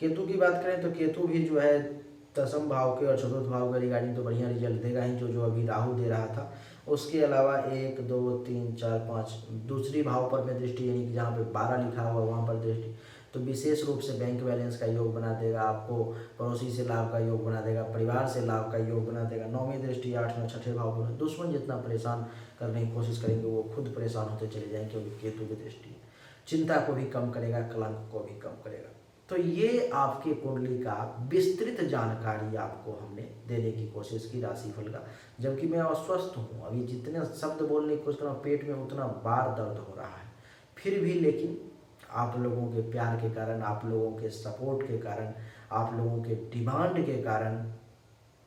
केतु की बात करें तो केतु भी जो है दसम भाव के और चतुर्थ भाव के रिगार्डिंग तो बढ़िया रिजल्ट देगा ही, जो अभी राहु दे रहा था। उसके अलावा 1, 2, 3, 4, 5 दूसरी भाव पर में दृष्टि, यानी कि जहाँ पे 12 लिखा हुआ वहाँ पर दृष्टि, तो विशेष रूप से बैंक बैलेंस का योग बना देगा, आपको पड़ोसी से लाभ का योग बना देगा, परिवार से लाभ का योग बना देगा। नौवीं दृष्टि 8 में छठे भाव पर, दुश्मन जितना परेशान करने की कोशिश करेंगे वो खुद परेशान होते चले जाएंगे, क्योंकि केतु की दृष्टि चिंता को भी कम करेगा, कलंक को भी कम करेगा। तो ये आपके कुंडली का विस्तृत जानकारी आपको हमने देने की कोशिश की राशिफल का, जबकि मैं अस्वस्थ हूँ, अभी जितने शब्द बोलने की कोशिश कर रहा हूँ पेट में उतना बार दर्द हो रहा है, फिर भी लेकिन आप लोगों के प्यार के कारण, आप लोगों के सपोर्ट के कारण, आप लोगों के डिमांड के कारण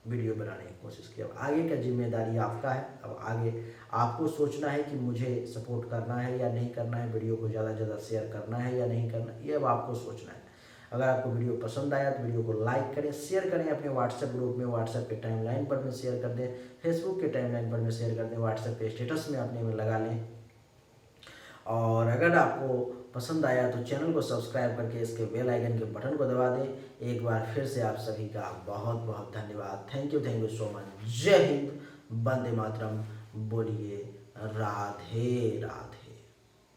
वीडियो बनाने की कोशिश की। अब आगे का जिम्मेदारी आपका है। अब आगे आपको सोचना है कि मुझे सपोर्ट करना है या नहीं करना है, वीडियो को ज़्यादा से ज़्यादा शेयर करना है या नहीं करना, ये अब आपको सोचना है। अगर आपको वीडियो पसंद आया तो वीडियो को लाइक करें, शेयर करें अपने व्हाट्सएप ग्रुप में, व्हाट्सएप के टाइमलाइन पर में शेयर कर दें, फेसबुक के टाइमलाइन पर में शेयर कर दें, व्हाट्सएप पे स्टेटस में अपने में लगा लें। और अगर आपको पसंद आया तो चैनल को सब्सक्राइब करके इसके बेल आइकन के बटन को दबा दें। एक बार फिर से आप सभी का बहुत बहुत धन्यवाद। Thank you so much. जय हिंद, वंदे मातरम, बोलिए राधे राधे।